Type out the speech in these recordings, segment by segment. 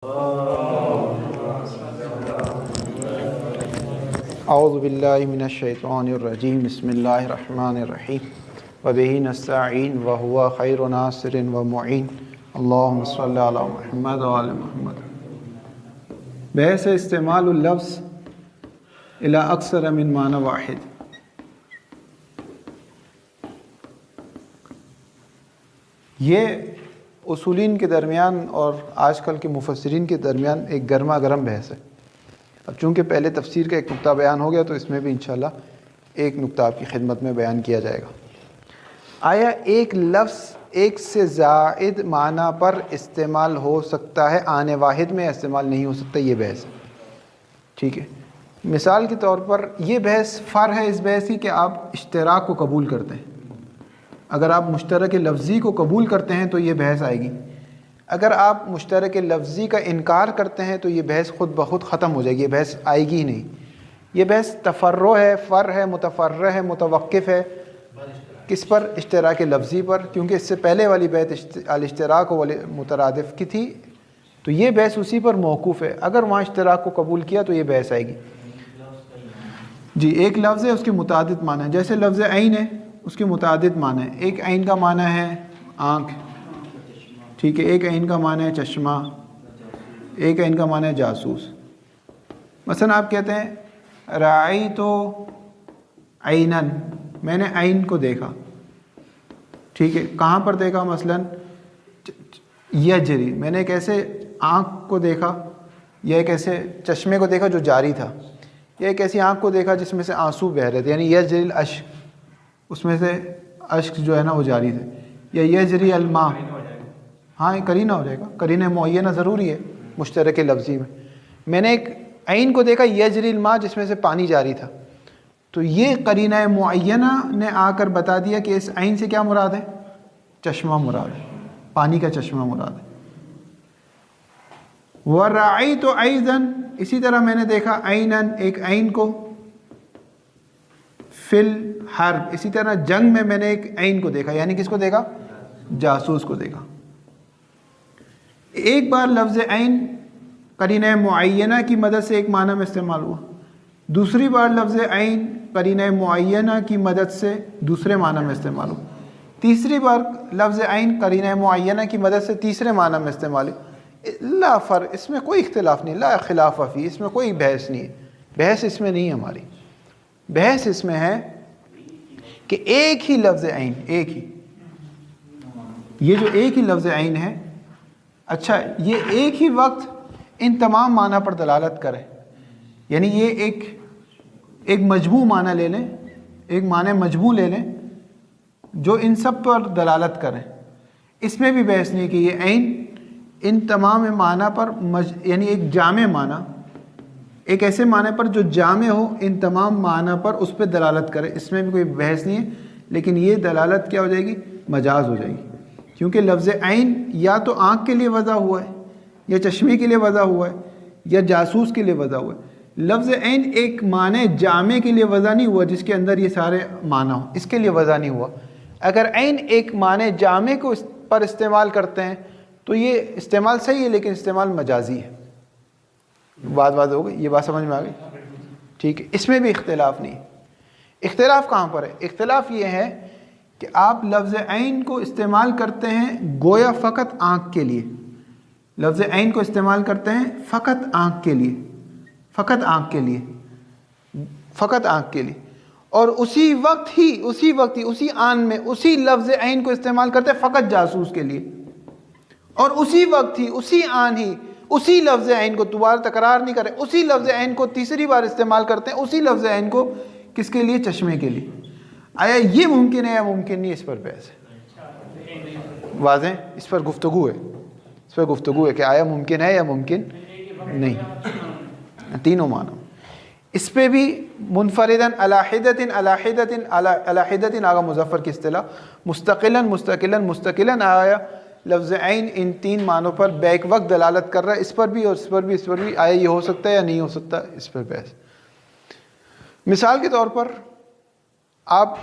اعوذ باللہ من الشیطان الرجیم بسم اللہ الرحمن الرحیم وبہ نستعین وہو خیر ناصر ومعین اللہم صلی علی محمد وعلی محمد۔ بحث استعمال اللفظ الی اکثر من معنی واحد۔ یہ اصولین کے درمیان اور آج کل کے مفسرین کے درمیان ایک گرما گرم بحث ہے۔ اب چونکہ پہلے تفسیر کا ایک نقطہ بیان ہو گیا تو اس میں بھی انشاءاللہ ایک نقطہ آپ کی خدمت میں بیان کیا جائے گا۔ آیا ایک لفظ ایک سے زائد معنی پر استعمال ہو سکتا ہے، آنے واحد میں استعمال نہیں ہو سکتا؟ یہ بحث ہے، ٹھیک ہے۔ مثال کے طور پر یہ بحث فرع ہے اس بحث کی کہ آپ اشتراک کو قبول کرتے ہیں۔ اگر آپ مشترک لفظی کو قبول کرتے ہیں تو یہ بحث آئے گی، اگر آپ مشترک لفظی کا انکار کرتے ہیں تو یہ بحث خود بخود ختم ہو جائے گی، یہ بحث آئے گی ہی نہیں۔ یہ بحث تفرع ہے، فرع ہے، متفرع ہے، متوقف ہے کس پر؟ اشتراک لفظی پر، کیونکہ اس سے پہلے والی بحث الاشتراک مترادف کی تھی، تو یہ بحث اسی پر موقوف ہے۔ اگر وہاں اشتراک کو قبول کیا تو یہ بحث آئے گی۔ جی، ایک لفظ ہے، اس کے متعدد معنی ہیں، جیسے لفظ عین ہے، اس کے متعدد معنی ہیں۔ ایک عین کا معنی ہے آنکھ، ٹھیک ہے، ایک عین کا معنی ہے چشمہ، ایک عین کا معنی ہے جاسوس۔ مثلا آپ کہتے ہیں رأیت عیناً، میں نے عین کو دیکھا، ٹھیک ہے، کہاں پر دیکھا؟ مثلا یجری، میں نے ایک ایسے آنکھ کو دیکھا یا ایک ایسے چشمے کو دیکھا جو جاری تھا، یا ایک ایسی آنکھ کو دیکھا جس میں سے آنسو بہہ رہے تھے، یعنی یجری الاشک، اس میں سے اشک جو ہے نا وہ جاری تھے، یا یجری الماء، ہاں یہ قرینہ ہو جائے گا، قرینہ معینہ ضروری ہے مشترک لفظی میں۔ میں نے ایک عین کو دیکھا یجری الماء، جس میں سے پانی جاری تھا، تو یہ قرینہ معینہ نے آ کر بتا دیا کہ اس عین سے کیا مراد ہے؟ چشمہ مراد ہے، پانی کا چشمہ مراد ہے۔ وَرَأَيْتُ أَيْضًا، اسی طرح میں نے دیکھا عیناً، ایک عین کو، فی الحرب، اسی طرح جنگ میں نے ایک عین کو دیکھا، یعنی کس کو دیکھا؟ جاسوس کو دیکھا۔ ایک بار لفظ عین قرینہ معینہ کی مدد سے ایک معنی میں استعمال ہوا، دوسری بار لفظ عین قرینہ معینہ کی مدد سے دوسرے معنی میں استعمال ہوا، تیسری بار لفظ عین قرینہ معینہ کی مدد سے تیسرے معنی میں استعمال ہوا۔ لا فرق، اس میں کوئی اختلاف نہیں، لا خلاف فی، اس میں کوئی بحث نہیں ہے، بحث اس میں نہیں ہے ہماری۔ بحث اس میں ہے کہ ایک ہی لفظ عین، ایک ہی، یہ جو ایک ہی لفظ عین ہے، اچھا یہ ایک ہی وقت ان تمام معنی پر دلالت کرے، یعنی یہ ایک مجموع معنی لے لیں، ایک معنی مجموع لے لیں جو ان سب پر دلالت کریں، اس میں بھی بحث نہیں کہ یہ عین ان تمام معنی پر یعنی ایک جامع معنی، ایک ایسے معنی پر جو جامع ہو ان تمام معنی پر، اس پہ دلالت کرے، اس میں بھی کوئی بحث نہیں ہے۔ لیکن یہ دلالت کیا ہو جائے گی؟ مجاز ہو جائے گی، کیونکہ لفظ عین یا تو آنکھ کے لیے وضع ہوا ہے، یا چشمے کے لیے وضع ہوا ہے، یا جاسوس کے لیے وضع ہوا ہے۔ لفظ عین ایک معنی جامع کے لیے وضع نہیں ہوا جس کے اندر یہ سارے معنی ہوں، اس کے لیے وضع نہیں ہوا۔ اگر عین ایک معنی جامع کو پر استعمال کرتے ہیں تو یہ استعمال صحیح ہے، لیکن استعمال مجازی ہے۔ بات ہو گئی، یہ بات سمجھ میں آ گئی؟ ٹھیک ہے، اس میں بھی اختلاف نہیں۔ اختلاف کہاں پر ہے؟ اختلاف یہ ہے کہ آپ لفظ عین کو استعمال کرتے ہیں گویا فقط آنکھ کے لیے، لفظ عین کو استعمال کرتے ہیں فقط آنکھ کے لیے، فقط آنکھ کے لیے، فقط آنکھ کے لیے، اور اسی وقت ہی اسی آن میں اسی لفظ عین کو استعمال کرتے ہیں فقط جاسوس کے لیے، اور اسی وقت ہی اسی آن ہی اسی لفظ عین کو، دوبارہ تکرار نہیں کریں، اسی لفظ عین کو تیسری بار استعمال کرتے ہیں اسی لفظ عین کو کس کے لیے؟ چشمے کے لیے۔ آیا یہ ممکن ہے یا ممکن نہیں؟ اس پر بحث ہے، واضح، اس پر گفتگو ہے، اس پر گفتگو ہے کہ آیا ممکن ہے یا ممکن نہیں، تینوں معنی۔ اس پہ بھی منفرداً علی حدۃ آگا مظفر کی اصطلاح، مستقلاً آیا لفظ عین ان تین معنوں پر بیک وقت دلالت کر رہا ہے، اس پر بھی اور اس پر بھی آیا یہ ہو سکتا ہے یا نہیں ہو سکتا، اس پر بحث۔ مثال کے طور پر آپ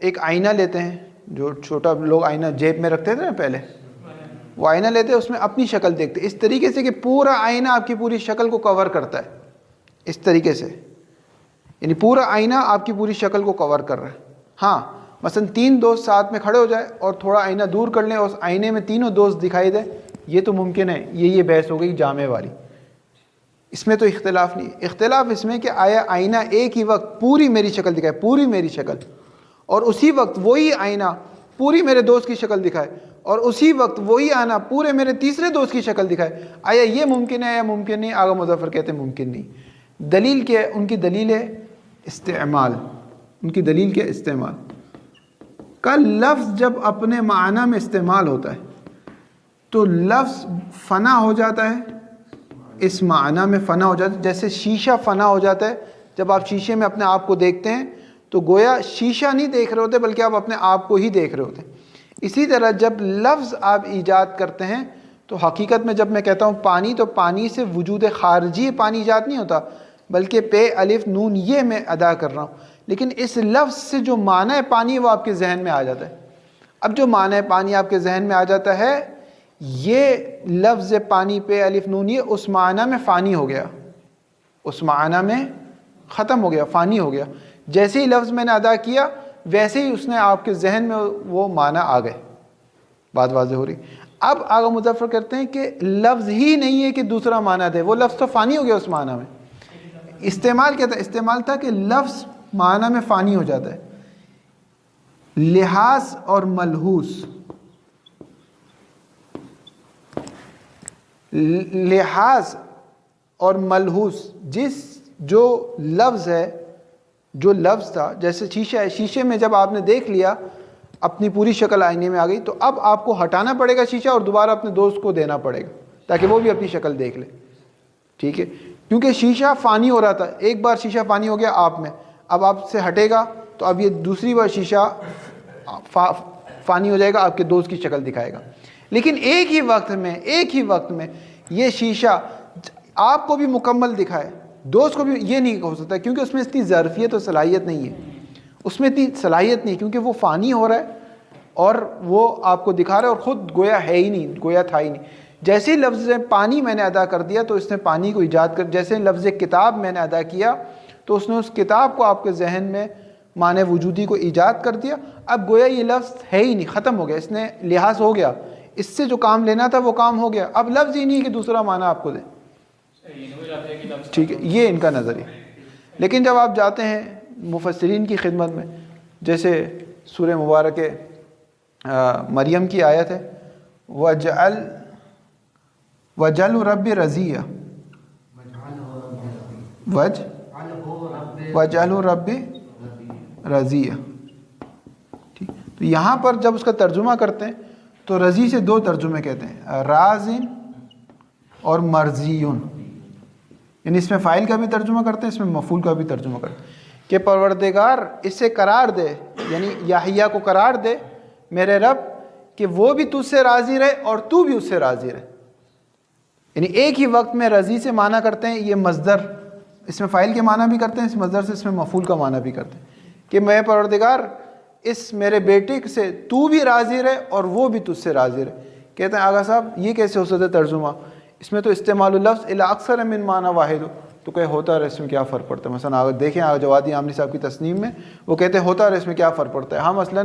ایک آئینہ لیتے ہیں، جو چھوٹا لوگ آئینہ جیب میں رکھتے تھے نا پہلے، وہ آئینہ لیتے اس میں اپنی شکل دیکھتے، اس طریقے سے کہ پورا آئینہ آپ کی پوری شکل کو کور کرتا ہے، اس طریقے سے، یعنی پورا آئینہ آپ کی پوری شکل کو کور کر رہا ہے۔ ہاں مثلا 3 دوست ساتھ میں کھڑے ہو جائے اور تھوڑا آئینہ دور کر لیں اور اس آئینے میں تینوں دوست دکھائی دے، یہ تو ممکن ہے، یہ بحث ہو گئی جامع والی، اس میں تو اختلاف نہیں۔ اختلاف اس میں کہ آیا آئینہ ایک ہی وقت پوری میری شکل دکھائے، پوری میری شکل، اور اسی وقت وہی آئینہ پوری میرے دوست کی شکل دکھائے، اور اسی وقت وہی آئینہ پورے میرے تیسرے دوست کی شکل دکھائے، آیا یہ ممکن ہے یا ممکن نہیں؟ آغا مظفر کہتے ہیں ممکن نہیں۔ دلیل کیا ہے؟ ان کی دلیل ہے استعمال، ان کی دلیل کیا ہے؟ استعمال۔ کا لفظ جب اپنے معنی میں استعمال ہوتا ہے تو لفظ فنا ہو جاتا ہے، اس معنی میں فنا ہو جاتا ہے، جیسے شیشہ فنا ہو جاتا ہے جب آپ شیشے میں اپنے آپ کو دیکھتے ہیں تو گویا شیشہ نہیں دیکھ رہے ہوتے بلکہ آپ اپنے آپ کو ہی دیکھ رہے ہوتے ہیں۔ اسی طرح جب لفظ آپ ایجاد کرتے ہیں تو حقیقت میں جب میں کہتا ہوں پانی تو پانی سے وجود خارجی پانی ایجاد نہیں ہوتا، بلکہ پے الف نون یہ میں ادا کر رہا ہوں، لیکن اس لفظ سے جو معنی پانی وہ آپ کے ذہن میں آ جاتا ہے۔ اب جو معنی پانی آپ کے ذہن میں آ جاتا ہے، یہ لفظ پانی پہ الف نون یہ اس معنی میں فانی ہو گیا، اس معنی میں ختم ہو گیا، فانی ہو گیا۔ جیسے ہی لفظ میں نے ادا کیا ویسے ہی اس نے آپ کے ذہن میں وہ معنی آ گئے۔ بات واضح ہو رہی؟ اب آغا مظفر کرتے ہیں کہ لفظ ہی نہیں ہے کہ دوسرا معنی دے، وہ لفظ تو فانی ہو گیا اس معنی میں۔ استعمال کیا تھا؟ استعمال تھا کہ لفظ معنی میں فانی ہو جاتا ہے۔ لحاظ اور ملحوظ، لحاظ اور ملحوظ، جو لفظ ہے، جو لفظ تھا، جیسے شیشہ ہے، شیشے میں جب آپ نے دیکھ لیا اپنی پوری شکل آئینے میں آ گئی تو اب آپ کو ہٹانا پڑے گا شیشہ اور دوبارہ اپنے دوست کو دینا پڑے گا تاکہ وہ بھی اپنی شکل دیکھ لے، ٹھیک ہے؟ کیونکہ شیشہ فانی ہو رہا تھا، ایک بار شیشہ فانی ہو گیا آپ میں، اب آپ سے ہٹے گا تو اب یہ دوسری بار شیشہ فانی ہو جائے گا، آپ کے دوست کی شکل دکھائے گا۔ لیکن ایک ہی وقت میں یہ شیشہ آپ کو بھی مکمل دکھائے، دوست کو بھی، یہ نہیں ہو سکتا کیونکہ اس میں اتنی ظرفیت اور صلاحیت نہیں ہے، اس میں اتنی صلاحیت نہیں کیونکہ وہ فانی ہو رہا ہے اور وہ آپ کو دکھا رہا ہے اور خود گویا ہے ہی نہیں، گویا تھا ہی نہیں۔ جیسے ہی لفظ پانی میں نے ادا کر دیا تو اس نے پانی کو ایجاد کر، جیسے لفظ کتاب میں نے ادا کیا تو اس نے اس کتاب کو آپ کے ذہن میں معنی وجودی کو ایجاد کر دیا۔ اب گویا یہ لفظ ہے ہی نہیں، ختم ہو گیا، اس نے لحاظ ہو گیا، اس سے جو کام لینا تھا وہ کام ہو گیا، اب لفظ ہی نہیں کہ دوسرا معنی آپ کو دے، ٹھیک ہے؟ یہ ان کا نظریہ۔ لیکن جب آپ جاتے ہیں مفسرین کی خدمت میں، جیسے سورہ مبارک مریم کی آیت ہے وَجَعَلْهُ رَبِّ رَضِيًّا، وَجَعَلْهُ رَبِّ رَضِيًّا، ٹھیک؟ تو یہاں پر جب اس کا ترجمہ کرتے ہیں تو رضی سے 2 ترجمے کہتے ہیں، راضٍ اور مرضیٌ، یعنی اس میں فاعل کا بھی ترجمہ کرتے ہیں، اس میں مفعول کا بھی ترجمہ کرتے ہیں کہ پروردگار اس سے قرار دے، یعنی یحییٰ کو قرار دے میرے رب کہ وہ بھی تجھ سے راضی رہے اور تو بھی اس سے راضی رہے، یعنی ایک ہی وقت میں رضی سے معنی کرتے ہیں، یہ مصدر اس میں فاعل کے معنی بھی کرتے ہیں، اس مصدر سے اس میں مفعول کا معنی بھی کرتے ہیں کہ میں پروردگار اس میرے بیٹے سے تو بھی راضی رہے اور وہ بھی تجھ سے راضی رہے۔ کہتے ہیں آغا صاحب یہ کیسے ہو سکتا ہے ترجمہ؟ اس میں تو استعمال اللفظ الی اکثر من معنی واحد ہو، تو کہ ہوتا ہے اس میں کیا فرق پڑتا ہے؟ مثلا اگر دیکھیں جوادی عاملی صاحب کی تصنیف میں وہ کہتے ہیں ہوتا ہے اس میں کیا فرق پڑتا ہے؟ ہم مثلا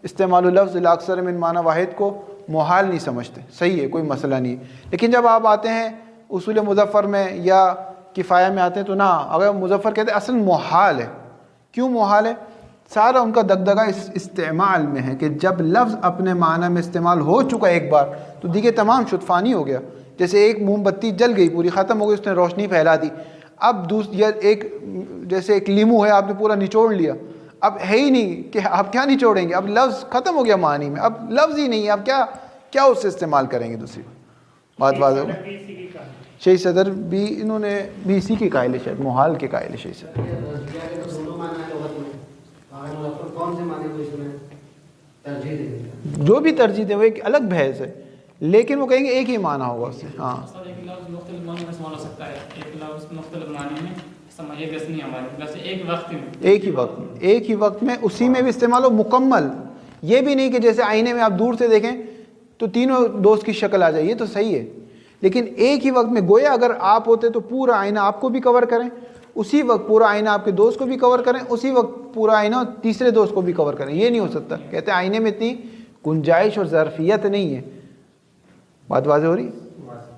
استعمال اللفظ الی اکثر من معنی واحد کو محال نہیں سمجھتے، صحیح ہے، کوئی مسئلہ نہیں ہے، لیکن جب آپ آتے ہیں اصول مظفر میں یا کفایہ میں آتے ہیں تو نہ، اگر مظفر کہتے ہیں اصل محال ہے۔ کیوں محال ہے؟ سارا ان کا دغدغہ اس استعمال میں ہے کہ جب لفظ اپنے معنی میں استعمال ہو چکا ایک بار تو دیگه تمام شد، فانی ہو گیا۔ جیسے ایک موم بتی جل گئی، پوری ختم ہو گئی، اس نے روشنی پھیلا دی، اب جیسے ایک لیمو ہے، آپ نے پورا نچوڑ لیا، اب ہے ہی نہیں کہ آپ کیا نچوڑیں گے، اب لفظ ختم ہو گیا معنی میں، اب لفظ ہی نہیں ہے، اب کیا اس سے استعمال کریں گے؟ دوسری بات واضح ہو؟ شیخ صدر بھی انہوں نے بھی اسی کے قائل ہے، شاید محال کے قائل ہے شیخ صدر۔ جو بھی ترجیح دیں وہ ایک الگ بحث ہے، لیکن وہ کہیں گے ایک ہی معنی ہوگا اس سے۔ ہاں ایک لفظ مختلف معنی میں استعمال ہو سکتا ہے، ایک لفظ مختلف معنی میں سمجھے گا نہیں ہمارے لفظ ایک وقت میں اسی میں بھی استعمال ہو مکمل، یہ بھی نہیں کہ جیسے آئینے میں آپ دور سے دیکھیں تو تینوں دوست کی شکل آ جائے، یہ تو صحیح ہے، لیکن ایک ہی وقت میں گویا اگر آپ ہوتے تو پورا آئینہ آپ کو بھی کور کریں، اسی وقت پورا آئینہ آپ کے دوست کو بھی کور کریں، اسی وقت پورا آئینہ تیسرے دوست کو بھی کور کریں، یہ نہیں ہو سکتا۔ کہتے ہیں آئینے میں اتنی گنجائش اور ظرفیت نہیں ہے۔ بات واضح ہو رہی؟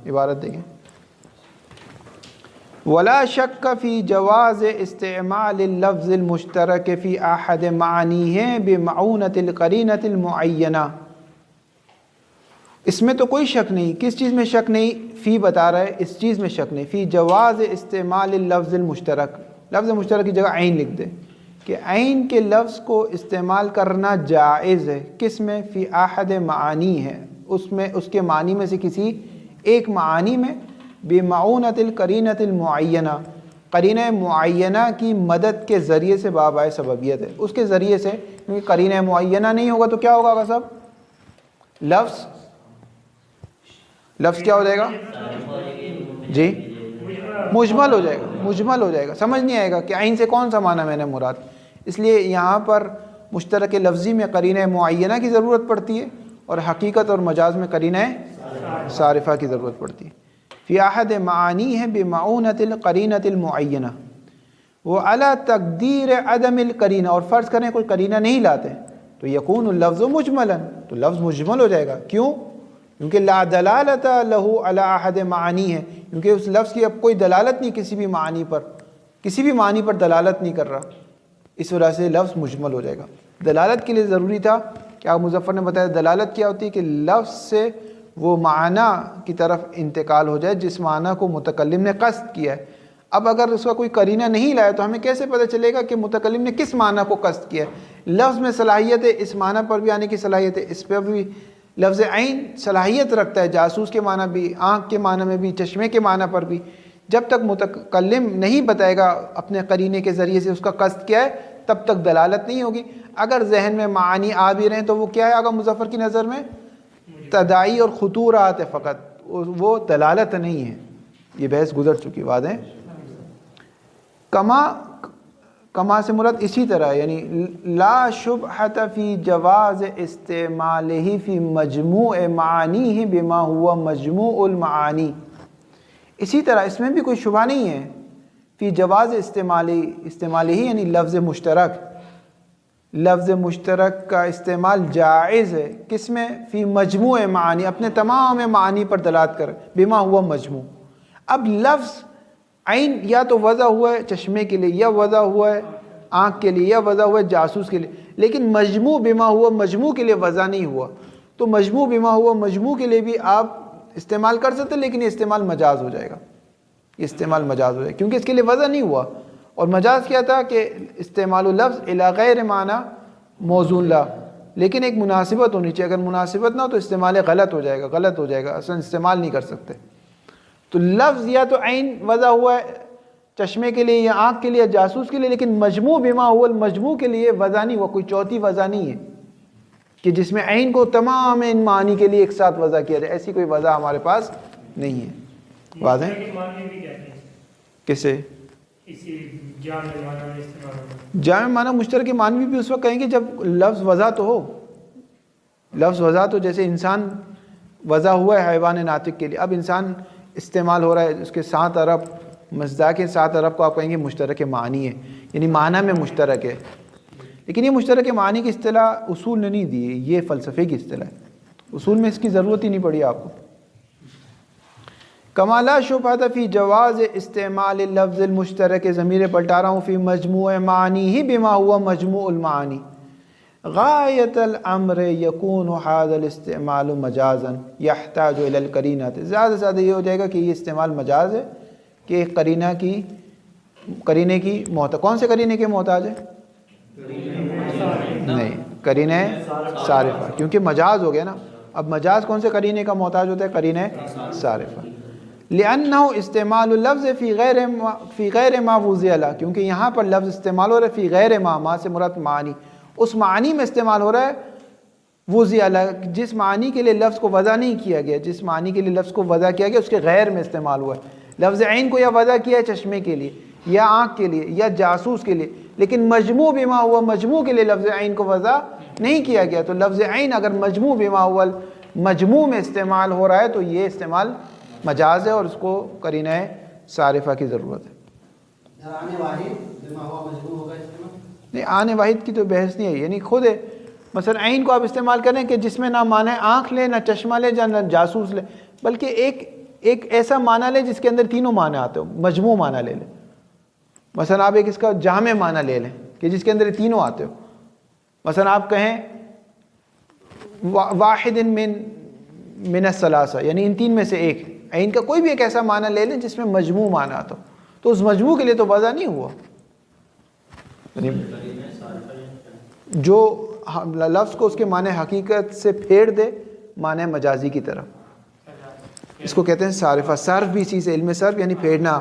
عبارت دیکھیں، ولا شک فی جواز استعمال اللفظ المشترک فی احد معانیہ بمعونۃ القرینۃ المعینہ۔ اس میں تو کوئی شک نہیں، کس چیز میں شک نہیں؟ فی بتا رہا ہے، اس چیز میں شک نہیں، فی جواز استعمال اللفظ المشترک، لفظ مشترک کی جگہ عین لکھ دے کہ عین کے لفظ کو استعمال کرنا جائز ہے، کس میں؟ فی احد معانی ہے، اس میں اس کے معنی میں سے کسی ایک معنی میں، بمعونۃ القرینۃ المعینہ، قرینہ معینہ کی مدد کے ذریعے سے بابائے سببیت ہے، اس کے ذریعے سے، کیونکہ قرینہ معینہ نہیں ہوگا تو کیا ہوگا آقا صاحب؟ لفظ کیا ہو جائے گا؟ جی مجمل ہو جائے گا، مجمل ہو جائے گا، سمجھ نہیں آئے گا کہ عین سے کون سا معنی میں نے مراد۔ اس لیے یہاں پر مشترک لفظی میں قرینہ معینہ کی ضرورت پڑتی ہے، اور حقیقت اور مجاز میں قرینہ صارفہ کی ضرورت پڑتی ہے۔ فی احد معانی ہے بمعونۃ القرینۃ المعینہ، وہ علی تقدیر عدم القرینہ، اور فرض کریں کوئی قرینہ نہیں لاتے تو یکون اللفظ مجملا، تو لفظ مجمل ہو جائے گا۔ کیوں؟ کیونکہ لا دلالت لہ علی احد معانی ہے، کیونکہ اس لفظ کی اب کوئی دلالت نہیں کسی بھی معنی پر، کسی بھی معنی پر دلالت نہیں کر رہا، اس وجہ سے لفظ مجمل ہو جائے گا۔ دلالت کے لیے ضروری تھا کہ آپ مظفر نے بتایا دلالت کیا ہوتی ہے کہ لفظ سے وہ معنی کی طرف انتقال ہو جائے جس معنی کو متکلم نے قصد کیا ہے۔ اب اگر اس کا کوئی قرینہ نہیں لایا تو ہمیں کیسے پتہ چلے گا کہ متکلم نے کس معنی کو قصد کیا ہے؟ لفظ میں صلاحیت ہے، اس معنی پر بھی آنے کی صلاحیت ہے، اس پہ بھی لفظ عین صلاحیت رکھتا ہے، جاسوس کے معنی بھی، آنکھ کے معنی میں بھی، چشمے کے معنی پر بھی۔ جب تک متکلم نہیں بتائے گا اپنے قرینے کے ذریعے سے اس کا قصد کیا ہے تب تک دلالت نہیں ہوگی۔ اگر ذہن میں معانی آ بھی رہے ہیں تو وہ کیا ہے آقا مظفر کی نظر میں؟ تداعی اور خطورات ہے فقط، وہ دلالت نہیں ہے۔ یہ بحث گزر چکی، واضح ہے؟ کما سے مراد اسی طرح، یعنی لا شبہۃ فی جواز استعمالہ فی مجموع معانیہ بما ہوا مجموع المعانی، اسی طرح اس میں بھی کوئی شبہ نہیں ہے فی جواز استعمالہ، یعنی لفظ مشترک کا استعمال جائز ہے، کس میں؟ فی مجموع معانی، اپنے تمام معانی پر دلالت کر، بما ہوا مجموع۔ اب لفظ عین یا تو وضع ہوا ہے چشمے کے لیے، یا وضع ہوا ہے آنکھ کے لیے، یا وضع ہوا ہے جاسوس کے لیے، لیکن مجموع بما ہوا مجموع کے لیے وضع نہیں ہوا، تو مجموع بما ہوا مجموع کے لیے بھی آپ استعمال کر سکتے، لیکن یہ استعمال مجاز ہو جائے گا، یہ استعمال مجاز ہو جائے گا، کیونکہ اس کے لیے وضع نہیں ہوا۔ اور مجاز کیا تھا کہ استعمال لفظ الی غیر معنی موزون لا، لیکن ایک مناسبت ہونی چاہیے، اگر مناسبت نہ ہو تو استعمال غلط ہو جائے گا، اصلا استعمال نہیں کر سکتے۔ تو لفظ یا تو عین وضع ہوا ہے چشمے کے لیے یا آنکھ کے لیے یا جاسوس کے لیے، لیکن مجموع بما ہوا المجموع کے لیے وضع نہیں ہوا، کوئی چوتھی وضع نہیں ہے کہ جس میں عین کو تمام ان معنی کے لیے ایک ساتھ وضع کیا جائے، ایسی کوئی وضع ہمارے پاس نہیں ہے۔ واضح ہے؟ کسے؟ جامع معنی مشترک معنی بھی اس وقت کہیں گے جب لفظ وضع تو ہو، لفظ وضع تو جیسے انسان وضع ہوا ہے حیوان ناطق کے لیے، اب انسان استعمال ہو رہا ہے، اس کے 7 ارب مصداق 7 ارب کو آپ کہیں گے مشترک معنی ہے، یعنی معنی میں مشترک ہے، لیکن یہ مشترک معنی کی اصطلاح اصول نے نہیں دی ہے، یہ فلسفے کی اصطلاح ہے، اصول میں اس کی ضرورت ہی نہیں پڑی آپ کو۔ کما لا شبہۃ فی جواز استعمال اللفظ المشترک، ضمیر پلٹا رہا ہوں، فی مجموع معانیہ بما ہوا مجموع المعانی، غایت الامر یکون هذا الاستعمال مجازا یحتاج الی القرینہ، زیادہ سے زیادہ یہ ہو جائے گا کہ یہ استعمال مجاز ہے کہ ایک قرینے کی محتاج، کون سے قرینے کے محتاج ہے؟ نہیں، قرینے صارفہ، کیونکہ مجاز ہو گیا نا، اب مجاز کون سے قرینے کا محتاج ہوتا ہے؟ قرینے صارفہ۔ لأنہ استعمال اللفظ فی غیر ما وضع له، کیونکہ یہاں پر لفظ استعمال ہو رہا ہے فی غیر ما سے مراد معنی، اس معنی میں استعمال ہو رہا ہے وضع له، جس معنی کے لیے لفظ کو وضع نہیں کیا گیا، جس معنی کے لیے لفظ کو وضع کیا گیا اس کے غیر میں استعمال ہوا ہے۔ لفظ عین کو یا وضع کیا ہے چشمے کے لیے یا آنکھ کے لیے یا جاسوس کے لیے، لیکن مجموع بما ہوا مجموع کے لیے لفظ عین کو وضع نہیں کیا گیا، تو لفظ عین اگر مجموع بما ہوا مجموع میں استعمال ہو رہا ہے تو یہ استعمال مجاز ہے اور اس کو قرینہ صارفہ کی ضرورت ہے. آنے واحد بما ہوا مجموع ہوگا استعمال. نہیں آنے واحد کی تو بحث نہیں ہے، یعنی خود ہے مثلا عین کو آپ استعمال کریں کہ جس میں نہ معنی آنکھ لے، نہ چشمہ لے، نہ جاسوس لے، بلکہ ایک ایسا معنی لے جس کے اندر تینوں معنی آتے ہو، مجموع معنی لے لیں. مثلا آپ ایک اس کا جامع معنی لے لیں کہ جس کے اندر تینوں آتے ہو. مثلا آپ کہیں واحد من الثلاثہ، یعنی ان تین میں سے ایک. عین کا کوئی بھی ایک ایسا معنی لے لیں جس میں مجموع معنی آتا ہو، تو اس مجموع کے لیے تو وضع نہیں ہوا. یعنی جو لفظ کو اس کے معنی حقیقت سے پھیر دے معنی مجازی کی طرف، اس کو کہتے ہیں صارفہ. صرف بھی اسی سے، علم صرف یعنی پھیرنا،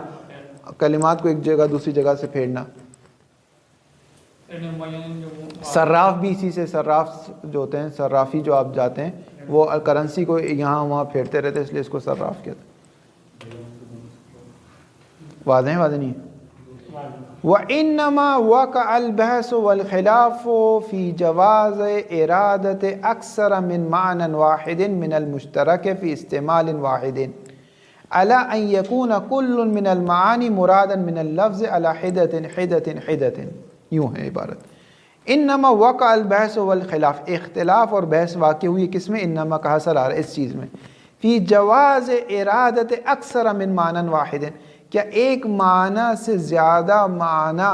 کلمات کو ایک جگہ دوسری جگہ سے پھیرنا. صراف بھی اسی سے، صراف جو ہوتے ہیں، صرافی جو آپ جاتے ہیں وہ کرنسی کو یہاں وہاں پھیرتے رہتے ہیں، اس لیے اس کو صراف کہتے ہیں. واضح ہے واضح نہیں ہے؟ وَإِنَّمَا وَقَعَ الْبَحْثُ وَالْخِلَافُ فِي جَوَازِ إِرَادَةِ أَكْثَرَ مِنْ مَعْنًى وَاحِدٍ مِنَ الْمُشْتَرَكِ فِي اسْتِعْمَالٍ وَاحِدٍ عَلَى أَنْ يَكُونَ كُلٌّ مِنَ الْمَعَانِي مُرَادًا مِنَ اللَّفْظِ عَلَى حِدَةٍ. یوں ہے عبارت. انما وقع البحث والخلاف، اختلاف اور بحث واقع ہوئی کس میں؟ انما کا حصر آ رہا ہے اس چیز میں. فی جواز ارادت اکثر من معنی واحد، کیا ایک معنی سے زیادہ معنی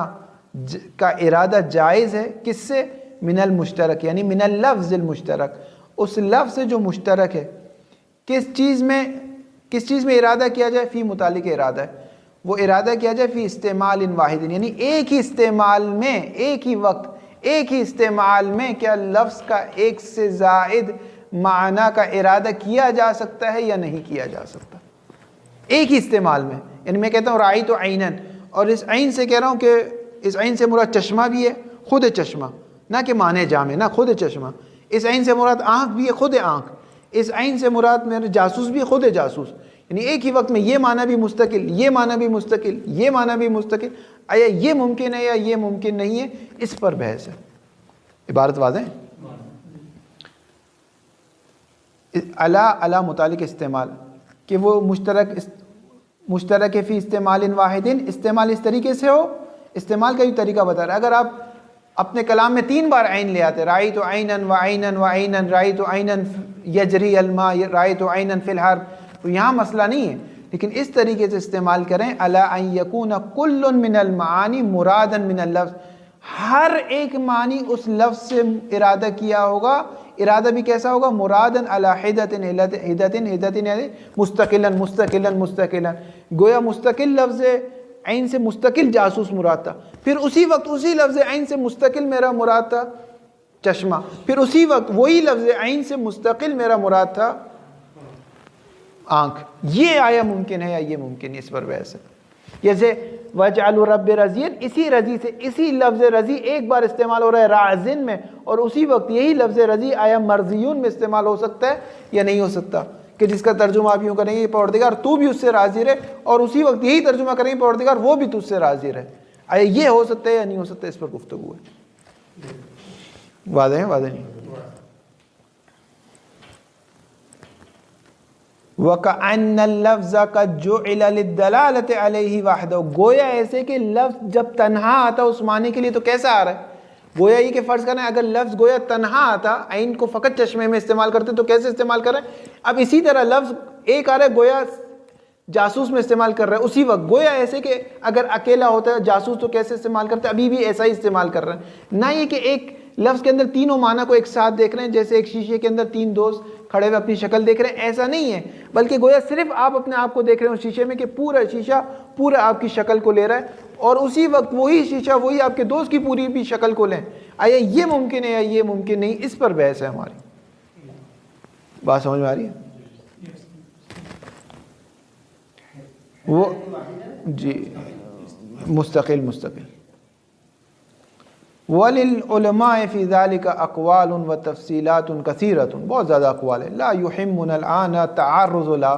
کا ارادہ جائز ہے؟ کس سے؟ من المشترک، یعنی من اللفظ المشترک، اس لفظ سے جو مشترک ہے. کس چیز میں ارادہ کیا جائے؟ فی متعلق ارادہ ہے، وہ ارادہ کیا جائے فی استعمال واحد، یعنی ایک ہی استعمال میں، ایک ہی وقت، ایک ہی استعمال میں کیا لفظ کا ایک سے زائد معنی کا ارادہ کیا جا سکتا ہے یا نہیں کیا جا سکتا؟ ایک ہی استعمال میں. یعنی میں کہتا ہوں رأیت عینن، اور اس عین سے کہہ رہا ہوں کہ اس عین سے مراد چشمہ بھی ہے، خود چشمہ، نہ کہ معنی جامع، نہ خود چشمہ. اس عین سے مراد آنکھ بھی ہے، خود آنکھ. اس عین سے مراد میرے جاسوس بھی ہے، خود جاسوس. یعنی ایک ہی وقت میں یہ معنی بھی مستقل، یہ معنی بھی مستقل، یہ معنی بھی مستقل. آیا یہ ممکن ہے یا یہ ممکن نہیں ہے؟ اس پر بحث ہے. عبارت واضح ہے؟ علا متعلق استعمال، کہ وہ مشترک فی استعمال واحد، استعمال اس طریقے سے ہو. استعمال کا بھی طریقہ بتا رہا ہے. اگر آپ اپنے کلام میں 3 بار عین لے آتے، رأیت عینن وعینن وعینن، رأیت عینن یجری الماء، رأیت عینن فی الحرب، تو یہاں مسئلہ نہیں ہے. لیکن اس طریقے سے استعمال کریں الا ان یکون کل من المعانی مرادا من اللفظ، ہر ایک معنی اس لفظ سے ارادہ کیا ہوگا. ارادہ بھی کیسا ہوگا؟ مرادن علی حدۃ، یعنی مستقلا. گویا مستقل لفظ عین سے مستقل جاسوس مراد تھا، پھر اسی وقت اسی لفظ عین سے مستقل میرا مراد تھا چشمہ، پھر اسی وقت وہی لفظ عین سے مستقل میرا مراد تھا آنکھ. یہ آیا ممکن ہے یا یہ ممکن ہے؟ اس پر بحث ہے. جیسے وَجْعَلُ رَبِّ رَضِيًّا، اسی رضی سے، اسی لفظ رضی ایک بار استعمال ہو رہا ہے راضٍ میں، اور اسی وقت یہی لفظ رضی آیا مرضیون میں استعمال ہو سکتا ہے یا نہیں ہو سکتا؟ کہ جس کا ترجمہ آپ یوں کریں گے پروردگار تو بھی اس سے راضی رہے، اور اسی وقت یہی ترجمہ کریں گے پروردگار وہ بھی تجھ سے راضی رہے. آیا یہ ہو سکتا ہے یا نہیں ہو سکتا؟ اس پر گفتگو ہے. واضح ہے واضح نہیں؟ وَكَأَنَّ اللَّفْظَ قَدْ جُعِلَ لِلدَّلَالَةِ عَلَيْهِ وَحْدَهُ، گویا ایسے کہ لفظ جب تنہا آتا اس معنی کے لیے تو کیسا آ رہا ہے؟ گویا یہ کہ فرض کریں اگر لفظ گویا تنہا آتا، عین کو فقط چشمے میں استعمال کرتے تو کیسے استعمال کر رہے ہیں؟ اب اسی طرح لفظ ایک آ رہا ہے گویا جاسوس میں استعمال کر رہا ہے اسی وقت، گویا ایسے کہ اگر اکیلا ہوتا ہے جاسوس تو کیسے استعمال کرتے، ابھی بھی ایسا ہی استعمال کر رہے ہیں. نہ یہ کہ ایک لفظ کے اندر تینوں معنی کو ایک ساتھ دیکھ رہے ہیں، جیسے ایک شیشے کے اندر 3 دوست کھڑے ہوئے اپنی شکل دیکھ رہے ہیں، ایسا نہیں ہے. بلکہ گویا صرف آپ اپنے آپ کو دیکھ رہے ہیں شیشے میں کہ پورا شیشہ پورا آپ کی شکل کو لے رہا ہے، اور اسی وقت وہی شیشہ وہی آپ کے دوست کی پوری بھی شکل کو لیں. آیا یہ ممکن ہے یا یہ ممکن نہیں؟ اس پر بحث ہے ہماری. بات سمجھ میں آ رہی ہے؟ وہ جی مستقل. وَلِلْعُلَمَاءِ فِي ذَلِكَ أَقْوَالٌ وَتَفْصِيلَاتٌ كَثِيرَةٌ، بہت زیادہ اقوال ہے. لا يُحِمُّنَا الْآنَ تَعَرُّضُ لَا،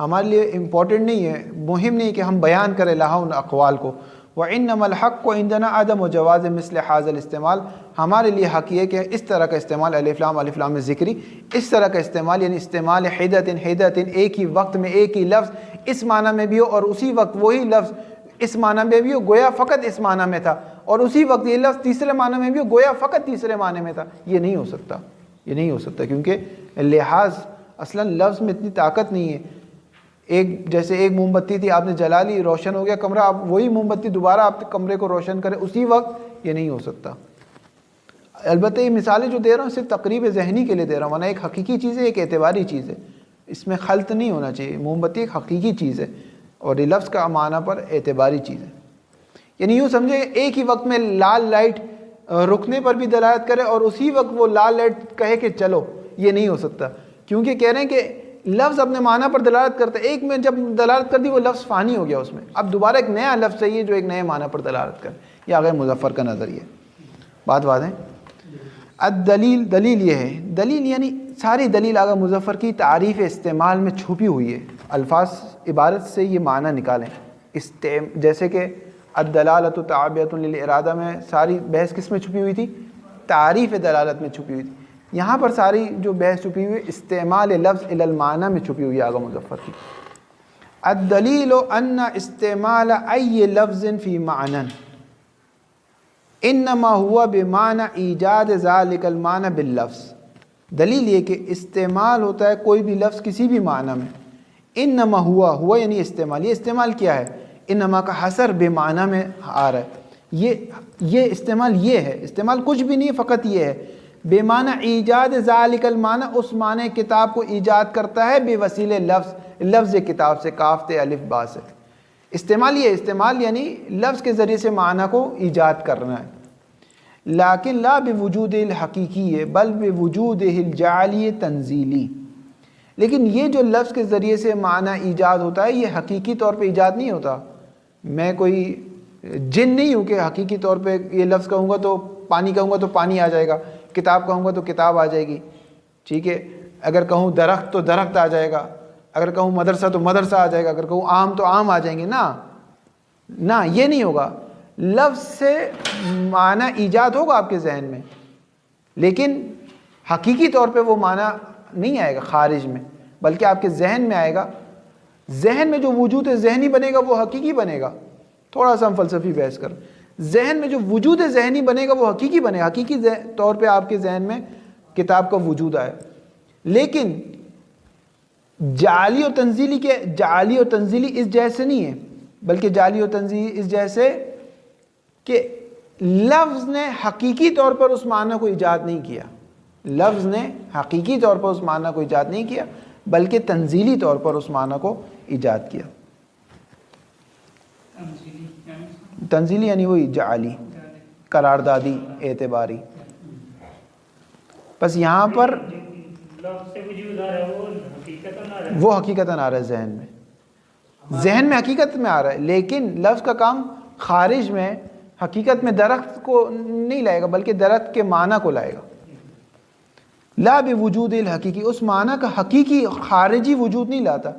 ہمارے لیے امپورٹنٹ نہیں ہے، مہم نہیں کہ ہم بیان کریں لہا ان اقوال کو. وَإِنَّمَا الْحَقُّ عِنْدَنَا عَدَمُ جَوَازِ مِثْلِ هَذَا الاستعمال، ہمارے لیے حق یہ کہ اس طرح کا استعمال الف لام ذکری، اس طرح کا استعمال یعنی استعمال حدت ایک ہی وقت میں ایک ہی لفظ اس معنی میں بھی ہو اور اسی وقت وہی لفظ اس معنی میں بھی ہو گویا فقط اس معنی میں تھا، اور اسی وقت یہ لفظ تیسرے معنی میں بھی ہو گویا فقط تیسرے معنی میں تھا، یہ نہیں ہو سکتا، یہ نہیں ہو سکتا، کیونکہ لحاظ اصلا لفظ میں اتنی طاقت نہیں ہے۔ جیسے ایک موم بتی تھی، آپ نے جلا لی، روشن ہو گیا کمرہ، آپ وہی موم بتی دوبارہ آپ کمرے کو روشن کریں اسی وقت، یہ نہیں ہو سکتا۔ البتہ یہ مثالیں جو دے رہا ہوں صرف تقریب ذہنی کے لیے دے رہا ہوں، ورنہ ایک حقیقی چیز ہے، ایک اعتباری چیز ہے، اس میں خلط نہیں ہونا چاہیے۔ موم بتی ایک حقیقی چیز ہے اور یہ لفظ کا معنی پر اعتباری چیز ہے، یعنی یوں سمجھے ایک ہی وقت میں لال لائٹ رکنے پر بھی دلالت کرے اور اسی وقت وہ لال لائٹ کہے کہ چلو، یہ نہیں ہو سکتا، کیونکہ کہہ رہے ہیں کہ لفظ اپنے معنی پر دلالت کرتا ہے، ایک میں جب دلالت کر دی وہ لفظ فانی ہو گیا اس میں، اب دوبارہ ایک نیا لفظ چاہیے جو ایک نئے معنی پر دلالت کرے، یہ آغا مظفر کا نظریہ۔ بات واضح؟ الدلیل، دلیل یہ ہے، دلیل یعنی ساری دلیل آغا مظفر کی تعریف استعمال میں چھپی ہوئی ہے۔ الفاظ عبارت سے یہ معنی نکالیں، جیسے کہ الدلالۃ تابعۃ للارادہ میں ساری بحث کس میں چھپی ہوئی تھی؟ تعریف دلالت میں چھپی ہوئی تھی۔ یہاں پر ساری جو بحث چھپی ہوئی ہے استعمال لفظ الی المعنی میں چھپی ہوئی ہے آغا مظفر کی۔ الدلیل ان استعمال ای لفظ فی معنی انما ہوا بمعنی ایجاد ذالک المعنی باللفظ، دلیل یہ کہ استعمال ہوتا ہے کوئی بھی لفظ کسی بھی معنی میں، انما ہوا یعنی استعمال، یہ استعمال کیا ہے؟ انما کا حصر بے معنی میں آ رہا ہے، یہ استعمال یہ ہے، استعمال کچھ بھی نہیں، فقط یہ ہے بے معنی ایجاد ذالک المعنی، اس معنی کتاب کو ایجاد کرتا ہے بے وسیلے لفظ کتاب سے، کاف تے الف با سے۔ استعمال یہ، استعمال یعنی لفظ کے ذریعے سے معنی کو ایجاد کرنا ہے، لیکن لا بوجود الحقیقی ہے بل بوجود الجعلی تنزیلی، لیکن یہ جو لفظ کے ذریعے سے معنی ایجاد ہوتا ہے یہ حقیقی طور پہ ایجاد نہیں ہوتا۔ میں کوئی جن نہیں ہوں کہ حقیقی طور پہ یہ لفظ کہوں گا تو پانی کہوں گا تو پانی آ جائے گا، کتاب کہوں گا تو کتاب آ جائے گی، ٹھیک ہے، اگر کہوں درخت تو درخت آ جائے گا، اگر کہوں مدرسہ تو مدرسہ آ جائے گا، اگر کہوں آم تو آم آ جائیں گے، نہ یہ نہیں ہوگا۔ لفظ سے معنی ایجاد ہوگا آپ کے ذہن میں، لیکن حقیقی طور پہ وہ معنی نہیں آئے گا خارج میں، بلکہ آپ کے ذہن میں آئے گا۔ ذہن میں جو وجود ذہنی بنے گا وہ حقیقی بنے گا۔ تھوڑا سا ہم فلسفی بحث کر، ذہن میں جو وجود ذہنی بنے گا وہ حقیقی بنے گا، حقیقی طور پہ آپ کے ذہن میں کتاب کا وجود آئے، لیکن جعلی اور تنزیلی اس جیسے نہیں ہے، بلکہ جعلی اور تنزیلی اس جیسے کہ لفظ نے حقیقی طور پر اس معنی کو ایجاد نہیں کیا، لفظ نے حقیقی طور پر اس معنی کو ایجاد نہیں کیا بلکہ تنزیلی طور پر اس معنی کو ایجاد کیا۔ تنزیلی یعنی وہی جعلی، قراردادی، اعتباری۔ بس یہاں پر وہ حقیقتاً آ رہا ہے ذہن میں حقیقت میں آ رہا ہے، لیکن لفظ کا کام خارج میں حقیقت میں درخت کو نہیں لائے گا بلکہ درخت کے معنی کو لائے گا۔ لا بوجود الحقیقی، اس معنی کا حقیقی خارجی وجود نہیں لاتا،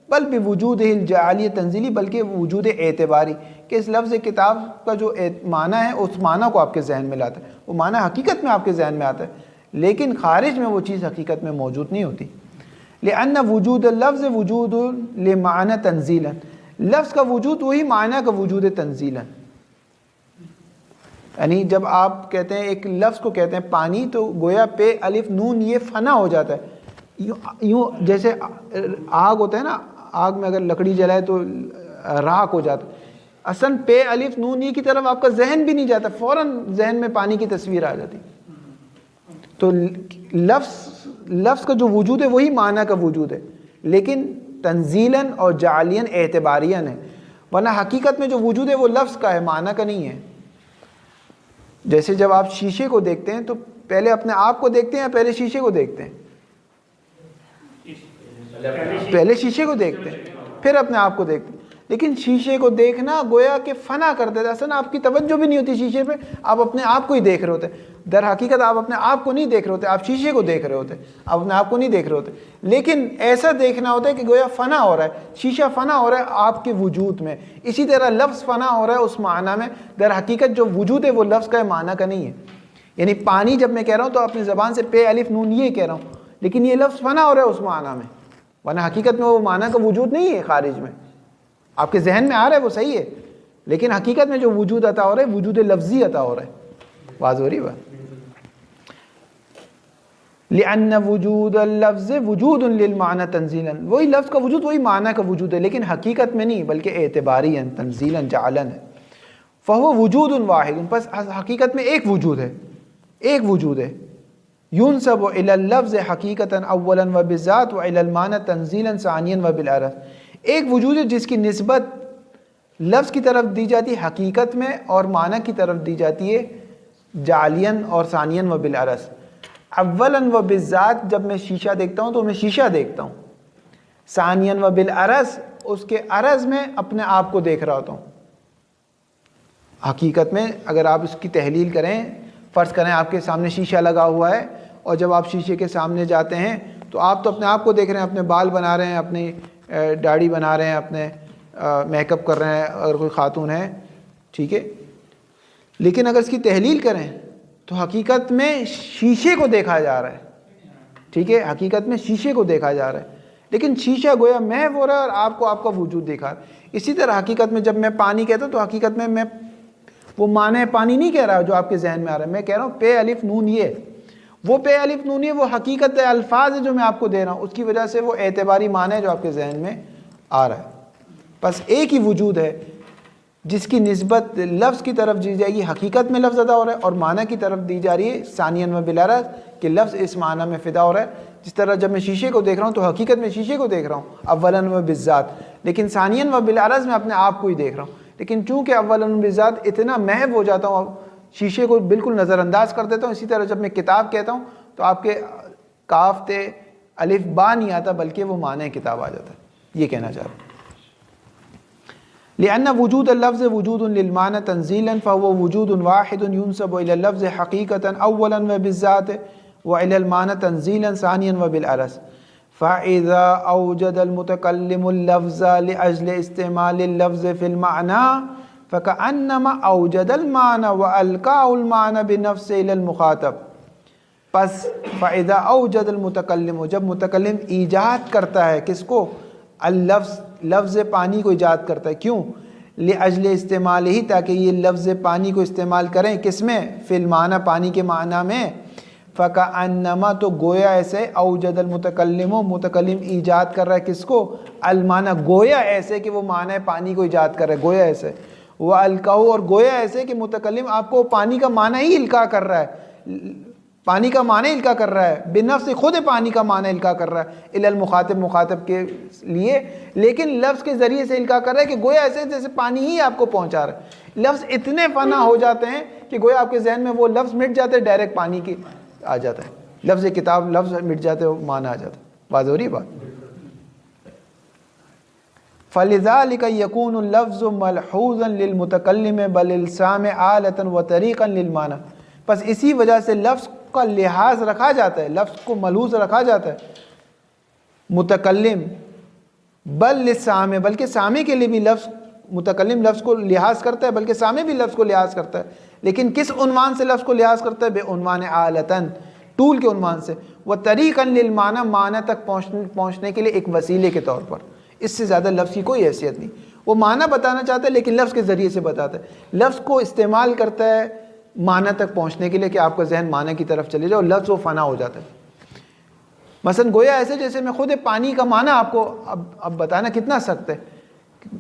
بل بوجود الجعلی تنزیلی، بلکہ وجود اعتباری، کہ اس لفظ کتاب کا جو معنی ہے اس معنی کو آپ کے ذہن میں لاتا ہے، وہ معنی حقیقت میں آپ کے ذہن میں آتا ہے، لیکن خارج میں وہ چیز حقیقت میں موجود نہیں ہوتی۔ لأن وجود اللفظ وجود لمعنی تنزیلا، لفظ کا وجود وہی معنی کا وجود تنزیلا، یعنی جب آپ کہتے ہیں ایک لفظ کو کہتے ہیں پانی تو گویا پہ الف نون یہ فنا ہو جاتا ہے، یوں جیسے آگ ہوتا ہے نا، آگ میں اگر لکڑی جلائے تو راکھ ہو جاتا ہے، اصلا پہ الف نون یہ کی طرف آپ کا ذہن بھی نہیں جاتا، فوراً ذہن میں پانی کی تصویر آ جاتی۔ تو لفظ کا جو وجود ہے وہی معنی کا وجود ہے، لیکن تنزیلاً اور جعلیاً اعتباریاً ہے، ورنہ حقیقت میں جو وجود ہے وہ لفظ کا ہے، معنی کا نہیں ہے۔ جیسے جب آپ شیشے کو دیکھتے ہیں تو پہلے اپنے آپ کو دیکھتے ہیں یا پہلے شیشے کو دیکھتے ہیں؟ پہلے شیشے کو دیکھتے ہیں پھر اپنے آپ کو دیکھتے ہیں، لیکن شیشے کو دیکھنا گویا کہ فنا کر دیتا ہے. اصلا آپ کی توجہ بھی نہیں ہوتی شیشے پہ, آپ اپنے آپ کو ہی دیکھ رہے ہوتے. در حقیقت آپ اپنے آپ کو نہیں دیکھ رہے ہوتے, آپ شیشے کو دیکھ رہے ہوتے, آپ اپنے آپ کو نہیں دیکھ رہے ہوتے. لیکن ایسا دیکھنا ہوتا ہے کہ گویا فنا ہو رہا ہے, شیشہ فنا ہو رہا ہے آپ کے وجود میں. اسی طرح لفظ فنا ہو رہا ہے اس معنی میں, در حقیقت جو وجود ہے وہ لفظ کا معنی کا نہیں ہے. یعنی پانی جب میں کہہ رہا ہوں تو اپنی زبان سے پے الف نون یہ کہہ رہا ہوں, لیکن یہ لفظ فنا ہو رہا ہے اس معنی میں, ورنہ حقیقت میں وہ معنی کا وجود نہیں ہے خارج میں. آپ کے ذہن میں آ رہا ہے وہ صحیح ہے, لیکن حقیقت میں جو وجود عطا ہو رہا ہے وجود لفظی عطا ہو رہا ہے. واضح ہو رہی بات. لأن وجود اللفظ وجود للمعنى تنزیلا, وہی لفظ کا وجود وہی معنی کا وجود ہے, لیکن حقیقت میں نہیں بلکہ اعتباریاً تنزیلا جعلا ہے. فهو وجود واحد, پس حقیقت میں ایک وجود ہے, ایک وجود ہے. ينسب الى اللفظ حقیقتا اولا وبالذات والى المعنى تنزیلا ثانیا وبالعرض, ایک وجود ہے جس کی نسبت لفظ کی طرف دی جاتی ہے حقیقت میں اور معنی کی طرف دی جاتی ہے جعلیاً اور ثانیاً وبالعرض. اولاً و بالذات, جب میں شیشہ دیکھتا ہوں تو میں شیشہ دیکھتا ہوں. ثانیاً و بالعرض, اس کے عرض میں اپنے آپ کو دیکھ رہا ہوتا ہوں. حقیقت میں اگر آپ اس کی تحلیل کریں, فرض کریں آپ کے سامنے شیشہ لگا ہوا ہے, اور جب آپ شیشے کے سامنے جاتے ہیں تو آپ تو اپنے آپ کو دیکھ رہے ہیں, اپنے بال بنا رہے ہیں, اپنی داڑھی بنا رہے ہیں, اپنے میک اپ کر رہے ہیں اگر کوئی خاتون ہے, ٹھیک ہے. لیکن اگر اس کی تحلیل کریں تو حقیقت میں شیشے کو دیکھا جا رہا ہے, ٹھیک ہے, حقیقت میں شیشے کو دیکھا جا رہا ہے, لیکن شیشہ گویا محو ہو رہا ہے اور آپ کو آپ کا وجود دکھا رہا ہے. اسی طرح حقیقت میں جب میں پانی کہتا ہوں تو حقیقت میں وہ معنی پانی نہیں کہہ رہا جو آپ کے ذہن میں آ رہا ہے, میں کہہ رہا ہوں پے الف نون یہ, وہ پے الف نون یہ وہ حقیقت الفاظ ہے جو میں آپ کو دے رہا ہوں, اس کی وجہ سے وہ اعتباری معنی ہے جو آپ کے ذہن میں آ رہا ہے. بس ایک ہی وجود ہے جس کی نسبت لفظ کی طرف دی جائے گی حقیقت میں لفظ ادا ہو رہا ہے, اور معنی کی طرف دی جا رہی ہے ثانیاً و بالعرض کہ لفظ اس معنی میں فدا ہو رہا ہے. جس طرح جب میں شیشے کو دیکھ رہا ہوں تو حقیقت میں شیشے کو دیکھ رہا ہوں اولاً و بالذات, لیکن ثانیاً و بالعرض میں اپنے آپ کو ہی دیکھ رہا ہوں. لیکن چونکہ اولاً و بالذات اتنا محو ہو جاتا ہوں, شیشے کو بالکل نظر انداز کر دیتا ہوں. اسی طرح جب میں کتاب کہتا ہوں تو آپ کے کاف تے الف با نہیں آتا بلکہ وہ معنی کتاب آ جاتا ہے. یہ کہنا چاہ رہا ہوں. لأن وجود اللفظ وجود للمعنى تنزيلا فهو وجود واحد ينسب إلى اللفظ حقيقة أولا وبالذات وإلى المعنى تنزيلا ثانيا وبالعرض. فإذا أوجد المتكلم اللفظ لأجل استعمال اللفظ في المعنى فكأنما أوجد المعنى وألقاه المعنى بنفسه إلى المخاطب. پس فإذا أوجد المتكلم, جب متکلم ایجاد کرتا ہے کس کو, اللفظ, لفظ پانی کو ایجاد کرتا ہے. کیوں؟ لأجل استعمال ہی, تاکہ یہ لفظ پانی کو استعمال کریں کس میں, فی المعنی, پانی کے معنی میں. فکأنما, تو گویا ایسے, اوجد المتکلم, متکلم ایجاد کر رہا ہے کس کو, المعنی, گویا ایسے کہ وہ معنی پانی کو ایجاد کر رہا ہے, گویا ایسے. وَأَلْقَاهُ, اور گویا ایسے کہ متکلم آپ کو پانی کا معنی ہی القاء کر رہا ہے, پانی کا معنی القاء کر رہا ہے, بنفس, خود پانی کا معنی القاء کر رہا ہے, الی المخاطب, مخاطب کے لیے, لیکن لفظ کے ذریعے سے القاء کر رہا ہے کہ گویا ایسے جیسے پانی ہی آپ کو پہنچا رہا ہے. لفظ اتنے فنا ہو جاتے ہیں کہ گویا آپ کے ذہن میں وہ لفظ مٹ جاتے ہیں, ڈائریکٹ پانی کی آ جاتا ہے. لفظ کتاب, لفظ مٹ جاتے ہیں, معنی آ جاتا ہے. واضح ہو رہی بات. فَلِذَلِكَ يَكُونُ اللَّفْظُ مَلْحُوظًا لِلْمُتَكَلِّمِ بَلِ الْسَامِ آلَةً وَطَرِيقًا لِلْمَعنَى, پس اسی وجہ سے لفظ کا لحاظ رکھا جاتا ہے, لفظ کو ملحوظ رکھا جاتا ہے متکلم, بل للسامع, بلکہ سامع کے لیے بھی لفظ, متکلم لفظ کو لحاظ کرتا ہے بلکہ سامع بھی لفظ کو لحاظ کرتا ہے. لیکن کس عنوان سے لفظ کو لحاظ کرتا ہے, بے عنوان آلتاً, ٹول کے عنوان سے, وطریقاً للمعنی, معنی تک پہنچنے کے لیے ایک وسیلے کے طور پر. اس سے زیادہ لفظ کی کوئی حیثیت نہیں. وہ معنی بتانا چاہتا ہے لیکن لفظ کے ذریعے سے بتاتا ہے, لفظ کو استعمال کرتا ہے معنی تک پہنچنے کے لیے کہ آپ کا ذہن معنی کی طرف چلے جائے اور لفظ وہ فنا ہو جاتا ہے. مثلا گویا ایسے جیسے میں خود پانی کا معنی آپ کو اب بتانا کتنا سخت ہے,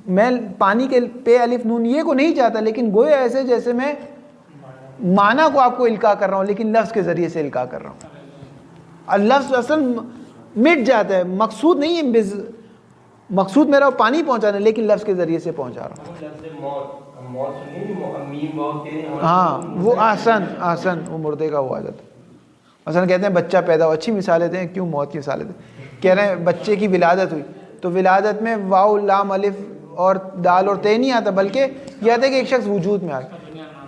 میں پانی کے پے الف نون یہ کو نہیں چاہتا, لیکن گویا ایسے جیسے میں معنی کو آپ کو القاء کر رہا ہوں لیکن لفظ کے ذریعے سے القاء کر رہا ہوں. اور لفظ اصل مٹ جاتا ہے, مقصود نہیں ہے, مقصود میرا پانی پہنچانا ہے لیکن لفظ کے ذریعے سے پہنچا رہا ہوں. ہاں وہ آسن وہ مردے کا وہ آ جاتا ہے. مثلا کہتے ہیں بچہ پیدا ہو, اچھی مثال دیتے ہیں, کیوں موت کی مثال دیتے ہیں, کہہ رہے ہیں بچے کی ولادت ہوئی تو ولادت میں واو لام الف اور دال اور تے نہیں آتا، بلکہ یہ آتا ہے کہ ایک شخص وجود میں آ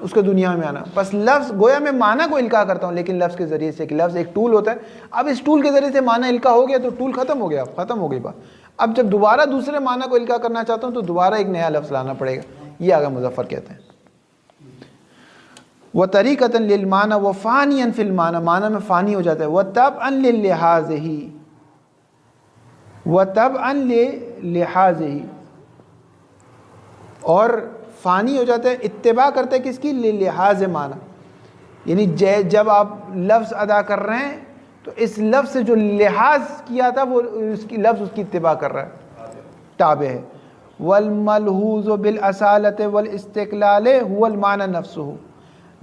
اس کے دنیا میں آنا. بس لفظ گویا میں معنی کو القاء کرتا ہوں لیکن لفظ کے ذریعے سے. کہ لفظ ایک ٹول ہوتا ہے، اب اس ٹول کے ذریعے سے معنی القاء ہو گیا تو ٹول ختم ہو گیا، ختم ہو گئی بات. اب جب دوبارہ دوسرے معنی کو القاء کرنا چاہتا ہوں تو دوبارہ ایک نیا لفظ لانا پڑے گا. یہ آگے مظفر کہتے ہیں وَطَرِيقَةً لِلْمَعنَى وَفَانِيًا فِي الْمَعنَى، معنی میں فانی ہو جاتا ہے. وَطَبْعًا لِلْلِحَاظِهِ، وَطَبْعًا لِلْلِحَاظِهِ، اور فانی ہو جاتا ہے اتباع کرتا ہے کس کی؟ لِلْلِحَاظِ معنی. یعنی جب آپ لفظ ادا کر رہے ہیں تو اس لفظ سے جو لحاظ کیا تھا وہ اس کی لفظ اس کی اتباع کر رہا ہے، تابع ہے. وَالْمَلْحُوظُ بِالْأَصَالَةِ وَالْإِسْتِقْلَالِ هُوَ الْمَعنَى نَفْسُهُ،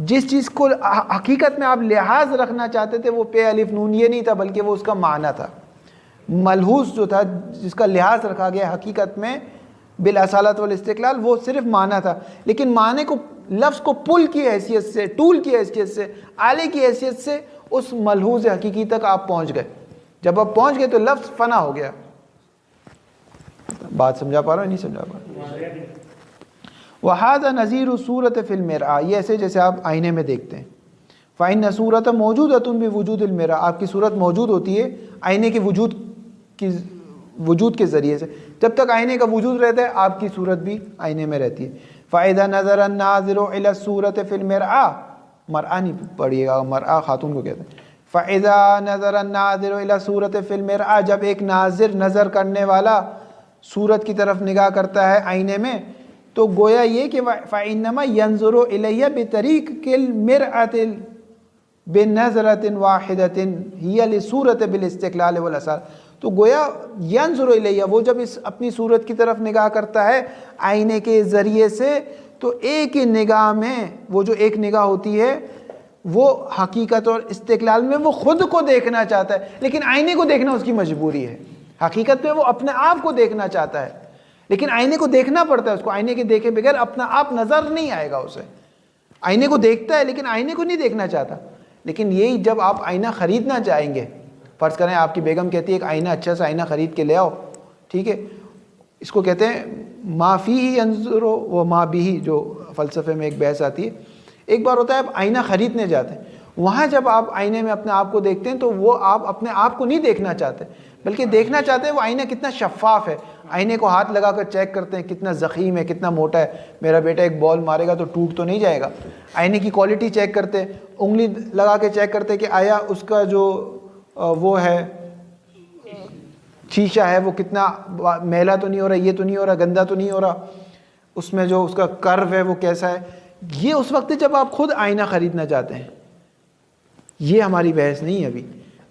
جس چیز کو حقیقت میں آپ لحاظ رکھنا چاہتے تھے وہ پے الف نون یہ نہیں تھا بلکہ وہ اس کا معنی تھا. ملحوظ جو تھا جس کا لحاظ رکھا گیا حقیقت میں بالاصالۃ والاستقلال وہ صرف معنی تھا، لیکن معنی کو لفظ کو پل کی حیثیت سے، ٹول کی حیثیت سے، آلے کی حیثیت سے اس ملحوظ حقیقی تک آپ پہنچ گئے. جب آپ پہنچ گئے تو لفظ فنا ہو گیا. بات سمجھا پا رہا ہے نہیں سمجھا پا رہا؟ وَهَذَا نَظِيرُ صُورَةِ فِي الْمِرْآةِ، یہ ایسے جیسے آپ آئینے میں دیکھتے ہیں. فَإِنَّ صُورَةَ مَوْجُودَةٌ بِوُجُودِ الْمِرْآةِ، آپ کی صورت موجود ہوتی ہے آئینے کے وجود کے ذریعے سے. جب تک آئینے کا وجود رہتا ہے آپ کی صورت بھی آئینے میں رہتی ہے. فَإِذَا نَظَرَ النَّاظِرُ إِلَى الصُّورَةِ فِي الْمِرْآةِ، مرآ نہیں پڑھیے گا، مرآ خاتون کو کہتے ہیں. فَإِذَا نَظَرَ النَّاظِرُ إِلَى الصُّورَةِ فِي الْمِرْآةِ، جب ایک ناظر نظر کرنے والا صورت کی طرف نگاہ کرتا ہے آئینے میں تو گویا یہ کہ فَإِنَّمَا يَنظُرُ إِلَيَّ بِطَرِيقِ الْمِرْآةِ بِنَظْرَةٍ وَاحِدَةٍ هِيَ لِلصُّورَةِ بِالِاسْتِقْلَالِ وَالْأَصَالَةِ، تو گویا يَنظُرُ إِلَيَّ، وہ جب اس اپنی صورت کی طرف نگاہ کرتا ہے آئینے کے ذریعے سے تو ایک ہی نگاہ میں، وہ جو ایک نگاہ ہوتی ہے وہ حقیقت اور استقلال میں وہ خود کو دیکھنا چاہتا ہے، لیکن آئینے کو دیکھنا اس کی مجبوری ہے. حقیقت میں وہ اپنے آپ کو دیکھنا چاہتا ہے لیکن آئینے کو دیکھنا پڑتا ہے اس کو. آئینے کے دیکھے بغیر اپنا آپ نظر نہیں آئے گا اسے. آئینے کو دیکھتا ہے لیکن آئینے کو نہیں دیکھنا چاہتا. لیکن یہی جب آپ آئینہ خریدنا چاہیں گے، فرض کریں آپ کی بیگم کہتی ہے ایک آئینہ اچھا سا آئینہ خرید کے لے آؤ، ٹھیک ہے، اس کو کہتے ہیں ما فیہ ینظر و ما بیہ، جو فلسفے میں ایک بحث آتی ہے. ایک بار ہوتا ہے آپ آئینہ خریدنے جاتے ہیں، وہاں جب آپ آئینے میں اپنے آپ کو دیکھتے ہیں تو وہ آپ اپنے آپ کو نہیں دیکھنا چاہتے بلکہ دیکھنا چاہتے ہیں وہ آئینہ کتنا شفاف ہے. آئینے کو ہاتھ لگا کر چیک کرتے ہیں کتنا زخیم ہے، کتنا موٹا ہے، میرا بیٹا ایک بال مارے گا تو ٹوٹ تو نہیں جائے گا. آئینے کی کوالٹی چیک کرتے ہیں، انگلی لگا کے چیک کرتے ہیں کہ آیا اس کا جو وہ ہے شیشہ ہے وہ کتنا میلا تو نہیں ہو رہا، یہ تو نہیں ہو رہا، گندا تو نہیں ہو رہا، اس میں جو اس کا کرو ہے وہ کیسا ہے. یہ اس وقت جب آپ خود آئینہ خریدنا چاہتے ہیں. یہ ہماری بحث نہیں ہے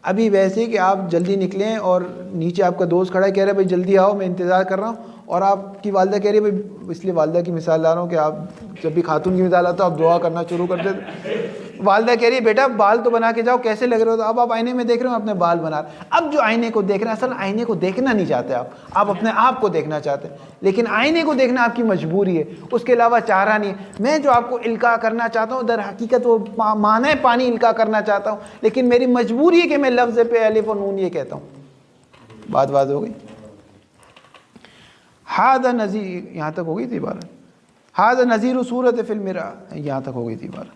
ابھی بحث ہے کہ آپ جلدی نکلیں اور نیچے آپ کا دوست کھڑا ہے کہہ رہا ہے بھائی جلدی آؤ میں انتظار کر رہا ہوں، اور آپ کی والدہ کہہ رہی ہے بھائی، اس لیے والدہ کی مثال لا رہا ہوں کہ آپ جب بھی خاتون کی مثال آتا آپ دعا کرنا شروع کر دیتے. والدہ کہہ رہی ہے بیٹا بال تو بنا کے جاؤ، کیسے لگ رہے ہو؟ تو اب آپ آئینے میں دیکھ رہے ہو اپنے بال بنا رہے. اب جو آئینے کو دیکھ رہے ہیں اصل آئینے کو دیکھنا نہیں چاہتے آپ اپنے آپ کو دیکھنا چاہتے ہیں، لیکن آئینے کو دیکھنا آپ کی مجبوری ہے، اس کے علاوہ چارہ نہیں ہے. میں جو آپ کو القاء کرنا چاہتا ہوں در حقیقت وہ معنی پانی القاء کرنا چاہتا ہوں، لیکن میری مجبوری ہے کہ میں لفظ پہ الف و نون یہ کہتا ہوں. بات ہو گئی. ھذا نذیر، یہاں تک ہو گئی تھی بات. ھذا نذیر صورت فی المرآۃ، یہاں تک ہو گئی تھی بات.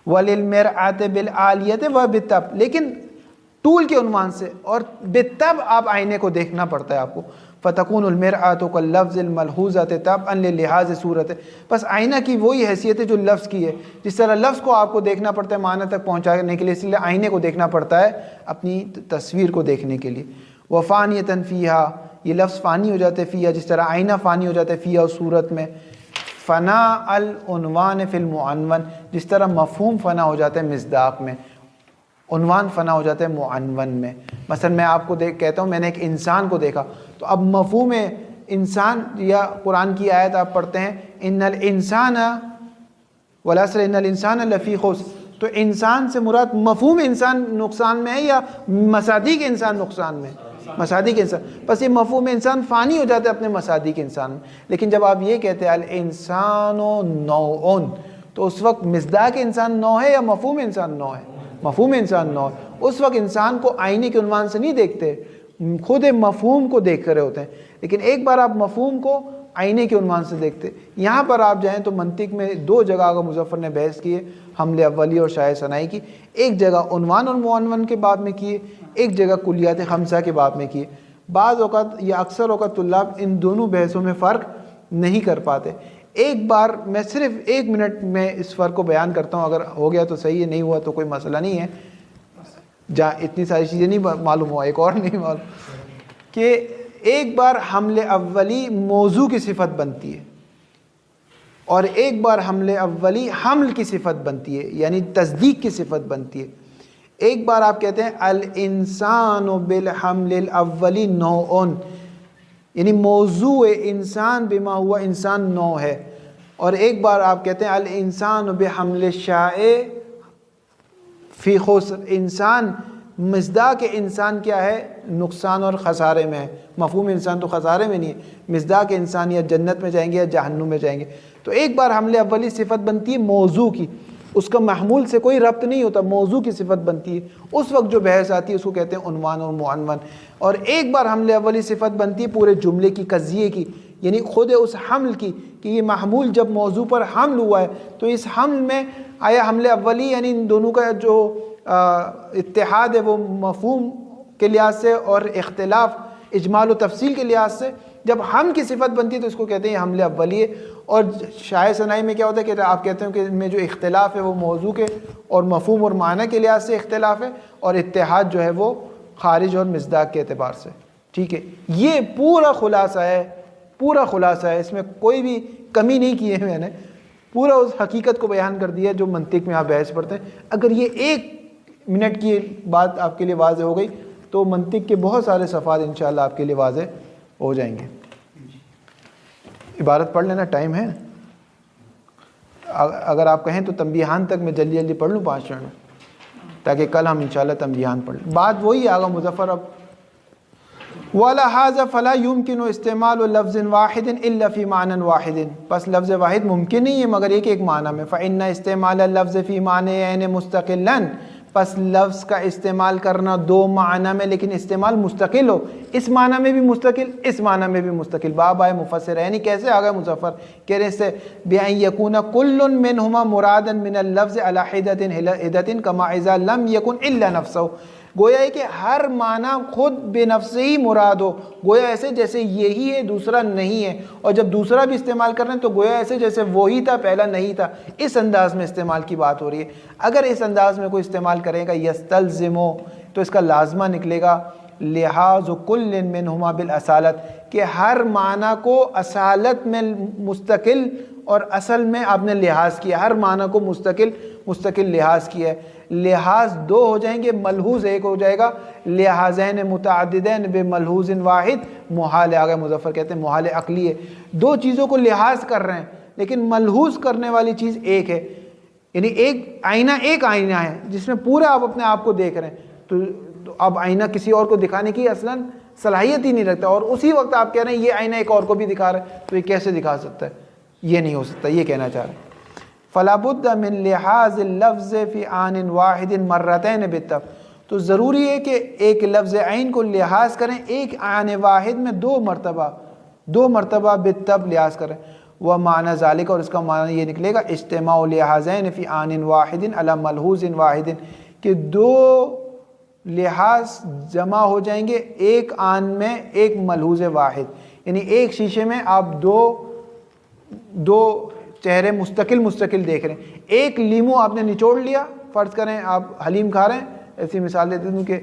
وَلِلْمِرْآةِ بِالْعَالِيَةِ وَبِالطَّبْعِ، لیکن طول کے عنوان سے اور بالطبع آپ آئینے کو دیکھنا پڑتا ہے آپ کو. فَتَكُونُ الْمِرْآةُ كَاللَّفْظِ الْمَلْحُوظَةِ طَبْعًا لِلِحَاظِ صُورَتِ، بس آئینہ کی وہی حیثیت ہے جو لفظ کی ہے. جس طرح لفظ کو آپ کو دیکھنا پڑتا ہے معنی تک پہنچانے کے لیے، اس لیے آئینے کو دیکھنا پڑتا ہے اپنی تصویر کو دیکھنے کے لیے. وَفَانِيَةً فِيهَا، یہ لفظ فانی ہو جاتے ہیں فیہا، جس طرح آئینہ فانی ہو جاتا ہے فیہا اس صورت میں. فنا العنوان فی المعنون، جس طرح مفہوم فنا ہو جاتا ہے مصداق میں، عنوان فنا ہو جاتا ہے معنون میں. مثلا میں آپ کو کہتا ہوں میں نے ایک انسان کو دیکھا، تو اب مفہوم انسان یا قرآن کی آیت آپ پڑھتے ہیں ان الانسان والعصر ان الانسان لفی خسر، تو انسان سے مراد مفہوم انسان نقصان میں ہے یا مصادیق انسان نقصان میں؟ مصادیق انسان. بس یہ مفہوم انسان فانی ہو جاتا ہے اپنے مصادیق انسان میں. لیکن جب آپ یہ کہتے ہیں الانسان نوع، تو اس وقت مصداق انسان نوع ہے یا مفہوم انسان نوع ہے؟ مفہوم انسان نوع. اس وقت انسان کو آئینے کے عنوان سے نہیں دیکھتے، خود مفہوم کو دیکھ رہے ہوتے ہیں. لیکن ایک بار آپ مفہوم کو آئینے کے عنوان سے دیکھتے. یہاں پر آپ جائیں تو منطق میں 2 جگہ آغا مظفر نے بحث کی ہے حمل اولی اور شائع ثنائی کی. ایک جگہ عنوان اور معنون کے باب میں کیے, ایک جگہ کلیات خمسہ کے باب میں کیے. بعض اوقات یا اکثر اوقات طلاب ان دونوں بحثوں میں فرق نہیں کر پاتے. ایک بار میں صرف 1 منٹ میں اس فرق کو بیان کرتا ہوں, اگر ہو گیا تو صحیح ہے, نہیں ہوا تو کوئی مسئلہ نہیں ہے. جہاں اتنی ساری چیزیں نہیں معلوم ہوا, ایک اور نہیں معلوم کہ ایک بار حمل اولی موضوع کی صفت بنتی ہے اور ایک بار حمل اولی حمل کی صفت بنتی ہے, یعنی تصدیق کی صفت بنتی ہے. ایک بار آپ کہتے ہیں الانسان بالحمل الاولی نوع, یعنی موضوع انسان بما ہوا انسان نوع ہے. اور ایک بار آپ کہتے ہیں الانسان بحمل شائع فی خسر, انسان مصداق انسان کیا ہے, نقصان اور خسارے میں ہے. مفہوم انسان تو خسارے میں نہیں ہے, مصداق انسان یا جنت میں جائیں گے یا جہنم میں جائیں گے. تو ایک بار حمل اولی صفت بنتی ہے موضوع کی, اس کا محمول سے کوئی ربط نہیں ہوتا, موضوع کی صفت بنتی ہے. اس وقت جو بحث آتی ہے اس کو کہتے ہیں عنوان اور معنون. اور ایک بار حمل اولی صفت بنتی ہے پورے جملے کی, قضیے کی, یعنی خود اس حمل کی, کہ یہ محمول جب موضوع پر حمل ہوا ہے تو اس حمل میں آیا حمل اولی, یعنی ان دونوں کا جو اتحاد ہے وہ مفہوم کے لحاظ سے اور اختلاف اجمال و تفصیل کے لحاظ سے, جب ہم کی صفت بنتی ہے تو اس کو کہتے ہیں حمل اولی ہے. اور شائع ثنائی میں کیا ہوتا ہے کہ آپ کہتے ہیں کہ ان میں جو اختلاف ہے وہ موضوع کے اور مفہوم اور معنی کے لحاظ سے اختلاف ہے, اور اتحاد جو ہے وہ خارج اور مصداق کے اعتبار سے. ٹھیک ہے, یہ پورا خلاصہ ہے, پورا خلاصہ ہے, اس میں کوئی بھی کمی نہیں کی ہے میں نے, پورا اس حقیقت کو بیان کر دیا جو منطق میں آپ بحث پڑھتے ہیں. اگر یہ 1 منٹ کی بات آپ کے لیے واضح ہو گئی تو منطق کے بہت سارے صفحات انشاءاللہ آپ کے لیے واضح ہو جائیں گے. عبارت پڑھ لینا, ٹائم ہے, اگر آپ کہیں تو تنبیہان تک میں جلدی جلدی پڑھ لوں 5 منٹ میں, تاکہ کل ہم انشاءاللہ تنبیہان پڑھ لیں. بات وہی آغا مظفر اب وَلَهَذَا فَلَا يُمْكِنُ اسْتِعْمَالُ لَفْظٍ وَاحِدٍ إِلَّا فِي مَعْنًى وَاحِدٍ, بس لفظ واحد ممکن نہیں ہے مگر ایک معنی میں. فَإِنَّ اسْتِعْمَالَ اللَّفْظِ فِي مَعْنَيَيْنِ مُسْتَقِلًّا, پس لفظ کا استعمال کرنا 2 معنی میں لیکن استعمال مستقل ہو, اس معنی میں بھی مستقل, اس معنی میں بھی مستقل. باب آئے مفسر, یعنی کیسے آگئے مظفر کہہ رہے سے بِأَن يَكُونَ كُلٌّ مِّنْهُمَا مُرَادًا مِّنَ اللَّفْظِ عَلَى حِدَةٍ كَمَا إِذَا لَمْ يَكُنْ إِلَّا نَفْسَهُ, گویا ہے کہ ہر معنی خود بے نفس ہی مراد ہو, گویا ایسے جیسے یہی ہے دوسرا نہیں ہے, اور جب دوسرا بھی استعمال کر رہے ہیں تو گویا ایسے جیسے وہی تھا پہلا نہیں تھا. اس انداز میں استعمال کی بات ہو رہی ہے. اگر اس انداز میں کوئی استعمال کرے گا یستلزمو, تو اس کا لازمہ نکلے گا لحاظ کل منہما بالاصالت, کہ ہر معنی کو اصالت میں مستقل اور اصل میں آپ نے لحاظ کیا, ہر معنی کو مستقل لحاظ کیا ہے. لحاظ 2 ہو جائیں گے, ملحوظ 1 ہو جائے گا. لحاظین متعددین بملحوظ واحد محال, آگے مظفر کہتے ہیں محال عقلی ہے. 2 چیزوں کو لحاظ کر رہے ہیں لیکن ملحوظ کرنے والی چیز ایک ہے, یعنی ایک آئینہ ہے جس میں پورا آپ اپنے آپ کو دیکھ رہے ہیں, تو اب آئینہ کسی اور کو دکھانے کی اصلاً صلاحیت ہی نہیں رکھتا, اور اسی وقت آپ کہہ رہے ہیں یہ آئینہ ایک اور کو بھی دکھا رہا ہے, تو یہ کیسے دکھا سکتا ہے, یہ نہیں ہو سکتا, یہ کہنا چاہ رہے ہیں. فلا بد من لحاظ اللفظ فی آن واحد مرتين بالتف, تو ضروری ہے کہ ایک لفظ عین کو لحاظ کریں ایک آن واحد میں 2 مرتبہ بالتف لحاظ کریں. وہ معنی ذالک, اور اس کا معنی یہ نکلے گا اجتماع لحاظین فی آن واحد علی ملحوظ واحد, کہ 2 لحاظ جمع ہو جائیں گے ایک آن میں ایک ملحوظ واحد, یعنی ایک شیشے میں آپ دو چہرے مستقل دیکھ رہے ہیں. ایک لیمو آپ نے نچوڑ لیا, فرض کریں آپ حلیم کھا رہے ہیں, ایسی مثال دیتے ہوں کہ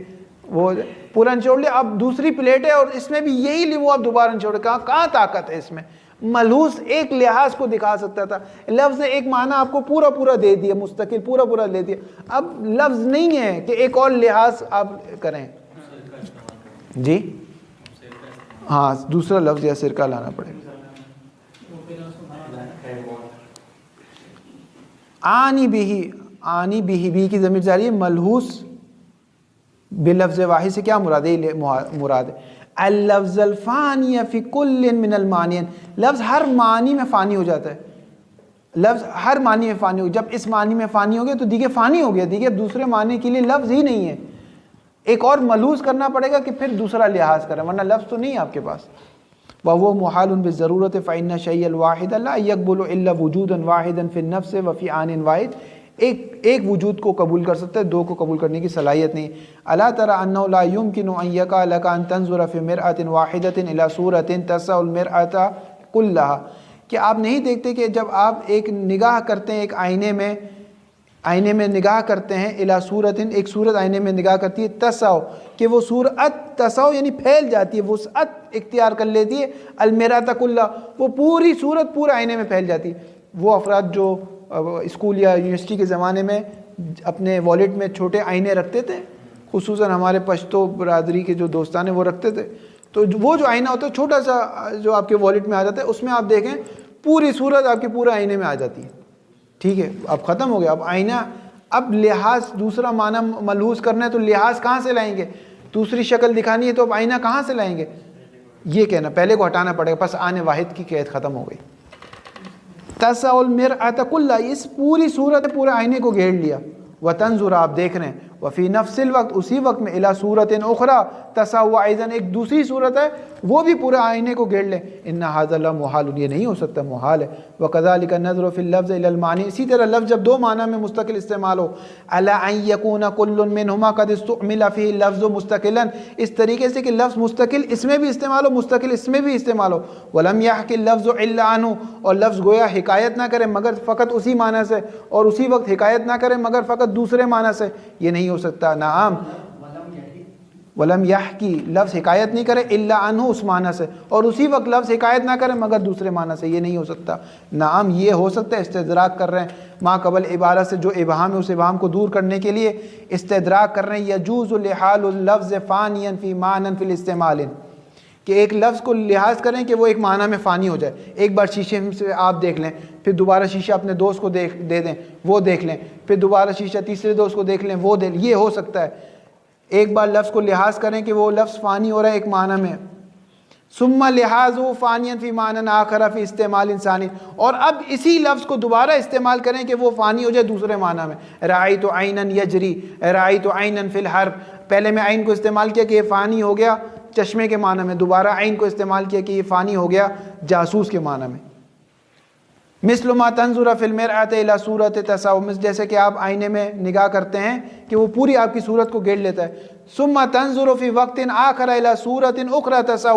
وہ پورا نچوڑ لیا, اب دوسری پلیٹ ہے اور اس میں بھی یہی لیمو آپ دوبارہ نچوڑے, کہاں طاقت ہے اس میں. ملحوظ ایک لحاظ کو دکھا سکتا تھا, لفظ ایک معنی آپ کو پورا دے دیا, مستقل پورا دے دیا. اب لفظ نہیں ہے کہ ایک اور لحاظ آپ کریں. جی ہاں, دوسرا لفظ یا سرکہ لانا پڑے گا. آنی بھی کی ضمیر جاری ہے, ملحوظ بلفظ واحد سے کیا مراد ہے, اللفظ الفانی فی کل من المعنین, لفظ ہر معنی میں فانی ہو جاتا ہے, لفظ ہر معنی میں فانی ہو, جب اس معنی میں فانی ہو گیا تو دیگه فانی ہو گیا, دیگه دوسرے معنی کے لیے لفظ ہی نہیں ہے. ایک اور ملحوظ کرنا پڑے گا کہ پھر دوسرا لحاظ کریں, ورنہ لفظ تو نہیں ہے آپ کے پاس. وهو محال بالضرورة فإن الشيء الواحد لا يقبل إلا وجودا واحدا في النفس وفي آن واحد، ایک وجود کو قبول کر سکتا ہے، دو کو قبول کرنے کی صلاحیت نہیں۔ الا ترى انه لا يمكن ان يقع لك ان تنظر في مرآة واحدة الى صورة تسع المرآة كلها، کہ آپ نہیں دیکھتے کہ جب آپ ایک نگاہ کرتے ہیں ایک آئینے میں نگاہ کرتے ہیں، الی صورت، ایک صورت آئینے میں نگاہ کرتی ہے، تسع، کہ وہ صورت تسع یعنی پھیل جاتی ہے، وسعت اختیار کر لیتی ہے، المرآة کلها، وہ پوری صورت پورے آئینے میں پھیل جاتی ہے۔ وہ افراد جو اسکول یا یونیورسٹی کے زمانے میں اپنے والیٹ میں چھوٹے آئینے رکھتے تھے، خصوصاً ہمارے پشتو برادری کے جو دوستان ہیں وہ رکھتے تھے، تو وہ جو آئینہ ہوتا ہے چھوٹا سا جو آپ کے والیٹ میں آ جاتا ہے، اس میں آپ دیکھیں پوری صورت آپ کے پورے آئینے میں آ جاتی ہے۔ ٹھیک ہے، اب ختم ہو گیا، اب آئینہ، اب لحاظ دوسرا معنی ملحوظ کرنا ہے تو لحاظ کہاں سے لائیں گے؟ دوسری شکل دکھانی ہے تو اب آئینہ کہاں سے لائیں گے؟ یہ کہنا پہلے کو ہٹانا پڑے گا، پس آنے واحد کی قید ختم ہو گئی۔ تسع المرآة کلها، اس پوری صورت پورے آئینے کو گھیر لیا، وتنظر، آپ دیکھ رہے ہیں، وفی نفس الوقت، اسی وقت میں، الی صورت اخری تسع ایضا، ایک دوسری صورت ہے وہ بھی پورے آئینے کو گھیر لیں، ان ھذا لمحال، یہ نہیں ہو سکتا، محال ہے۔ وکذلک النظر فی اللفظ الی المعانی، اسی طرح لفظ جب دو معنی میں مستقل استعمال ہو، علی ان یکون کل منہما قد استعمل فیہ اللفظ مستقلا، اس طریقے سے کہ لفظ مستقل اس میں بھی استعمال ہو، مستقل اس میں بھی استعمال ہو، ولم یحکی اللفظ الا عنہ، اور لفظ گویا حکایت نہ کرے مگر فقط اسی معنی سے، اور اسی وقت حکایت نہ کرے مگر فقط دوسرے معنی سے، یہ نہیں ہو سکتا۔ نعم، ولم یحکی، لفظ حکایت نہیں کرے الا عنہ، اس معنی سے، اور اسی وقت لفظ حکایت نہ کرے مگر دوسرے معنی سے، یہ نہیں ہو سکتا۔ نعم، یہ ہو سکتا ہے، استدراک کر رہے ہیں ما قبل عبارت سے جو ابہام ہے اس ابہام کو دور کرنے کے لیے استدراک کر رہے ہیں، یجوز لحال اللفظ فانیا فی معنی فی الاستعمال، کہ ایک لفظ کو لحاظ کریں کہ وہ ایک معنی میں فانی ہو جائے، ایک بار شیشے سے آپ دیکھ لیں، پھر دوبارہ شیشہ اپنے دوست کو دے دیں، وہ دیکھ لیں، پھر دوبارہ شیشہ تیسرے دوست کو دیکھ لیں، وہ یہ ہو سکتا ہے۔ ایک بار لفظ کو لحاظ کریں کہ وہ لفظ فانی ہو رہا ہے ایک معنی میں، ثم لحاظ فانیا فی معنی آخر فی استعمال انسانی، اور اب اسی لفظ کو دوبارہ استعمال کریں کہ وہ فانی ہو جائے دوسرے معنی میں۔ رأیت عینا یجری، رأیت عینا فی الحرب، پہلے میں عین کو استعمال کیا کہ یہ فانی ہو گیا چشمے کے معنی میں، دوبارہ عین کو استعمال کیا کہ یہ فانی ہو گیا جاسوس کے معنی میں۔ مثل ما تنظر فی المرآة الی صورت تسع، جیسے کہ آپ آئینے میں نگاہ کرتے ہیں کہ وہ پوری آپ کی صورت کو گھیر لیتا ہے۔ ثم تنظر فی وقت آخر الی صورت اخری تسع،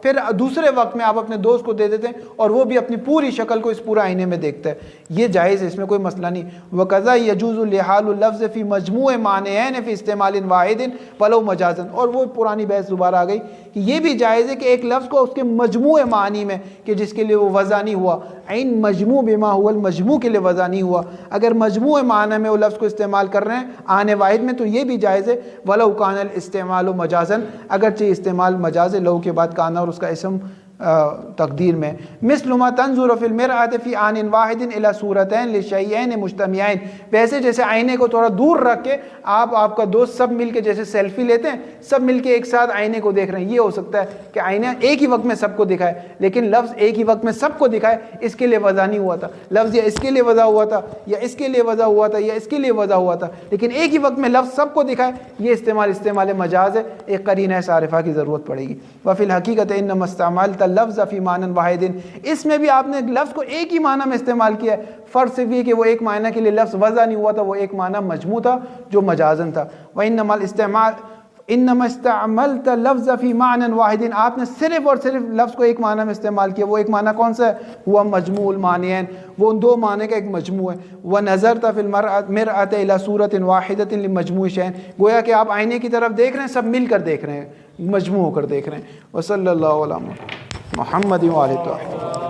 پھر دوسرے وقت میں آپ اپنے دوست کو دے دیتے ہیں اور وہ بھی اپنی پوری شکل کو اس پورے آئینے میں دیکھتا ہے، یہ جائز ہے، اس میں کوئی مسئلہ نہیں۔ وکذا یجوز لحال اللفظ فی مجموع معنیین فی استعمال واحد ولو مجازا، اور وہ پرانی بحث دوبارہ آ گئی کہ یہ بھی جائز ہے کہ ایک لفظ کو اس کے مجموع معنی میں، کہ جس کے لیے وہ وضع نہیں ہوا، عین مجموع بما هو المجموع کے لیے وضع نہیں ہوا، اگر مجموع معنی میں وہ لفظ کو استعمال کر رہے ہیں آنے واحد میں تو یہ بھی جائز ہے۔ ولو کان الاستعمال مجازا، اگرچہ استعمال مجاز ہے، لو کے بعد کانا اور اس کا اسم تقدیر میں۔ مثل ما تنظر فی المرآة فی آن واحد الی صورتین لشیئین مجتمعین، ویسے جیسے آئینے کو تھوڑا دور رکھ کے آپ کا دوست سب مل کے جیسے سیلفی لیتے ہیں، سب مل کے ایک ساتھ آئینے کو دیکھ رہے ہیں، یہ ہو سکتا ہے کہ آئینہ ایک ہی وقت میں سب کو دکھائے، لیکن لفظ ایک ہی وقت میں سب کو دکھائے اس کے لیے وضع نہیں ہوا تھا، لفظ یا اس کے لیے وضع ہوا تھا یا اس کے لیے وضع ہوا تھا یا اس کے لیے وضع ہوا تھا، لیکن ایک ہی وقت میں لفظ سب کو دکھائے، یہ استعمال مجاز ہے، ایک قرینہ صارفہ کی ضرورت پڑے گی۔ وفی الحقیقت انما استعملت اللفظ فی معنی واحد، اس میں بھی آپ نے لفظ کو ایک ہی معنی میں استعمال کیا ہے، فرض صرف یہ کہ وہ ایک معنی کے لیے لفظ وضع نہیں ہوا تھا، وہ ایک معنی مجموع تھا جو مجازن تھا۔ انما استعملت لفظ فی معنی واحد، آپ نے صرف اور صرف لفظ کو ایک معنی میں استعمال کیا، وہ ایک معنی کون سا ہے؟ ہوا مجموع المعنیین، وہ ان دو معنی کا ایک مجموع ہے۔ ونظرت فی المرآة الی صورت واحدۃ لمجموع شیئین، گویا کہ آپ آئینے کی طرف دیکھ رہے ہیں، سب مل کر دیکھ رہے ہیں، مجموع ہو کر دیکھ رہے ہیں۔ وصلی اللہ علیہ محمد و آلہ الطاہرین۔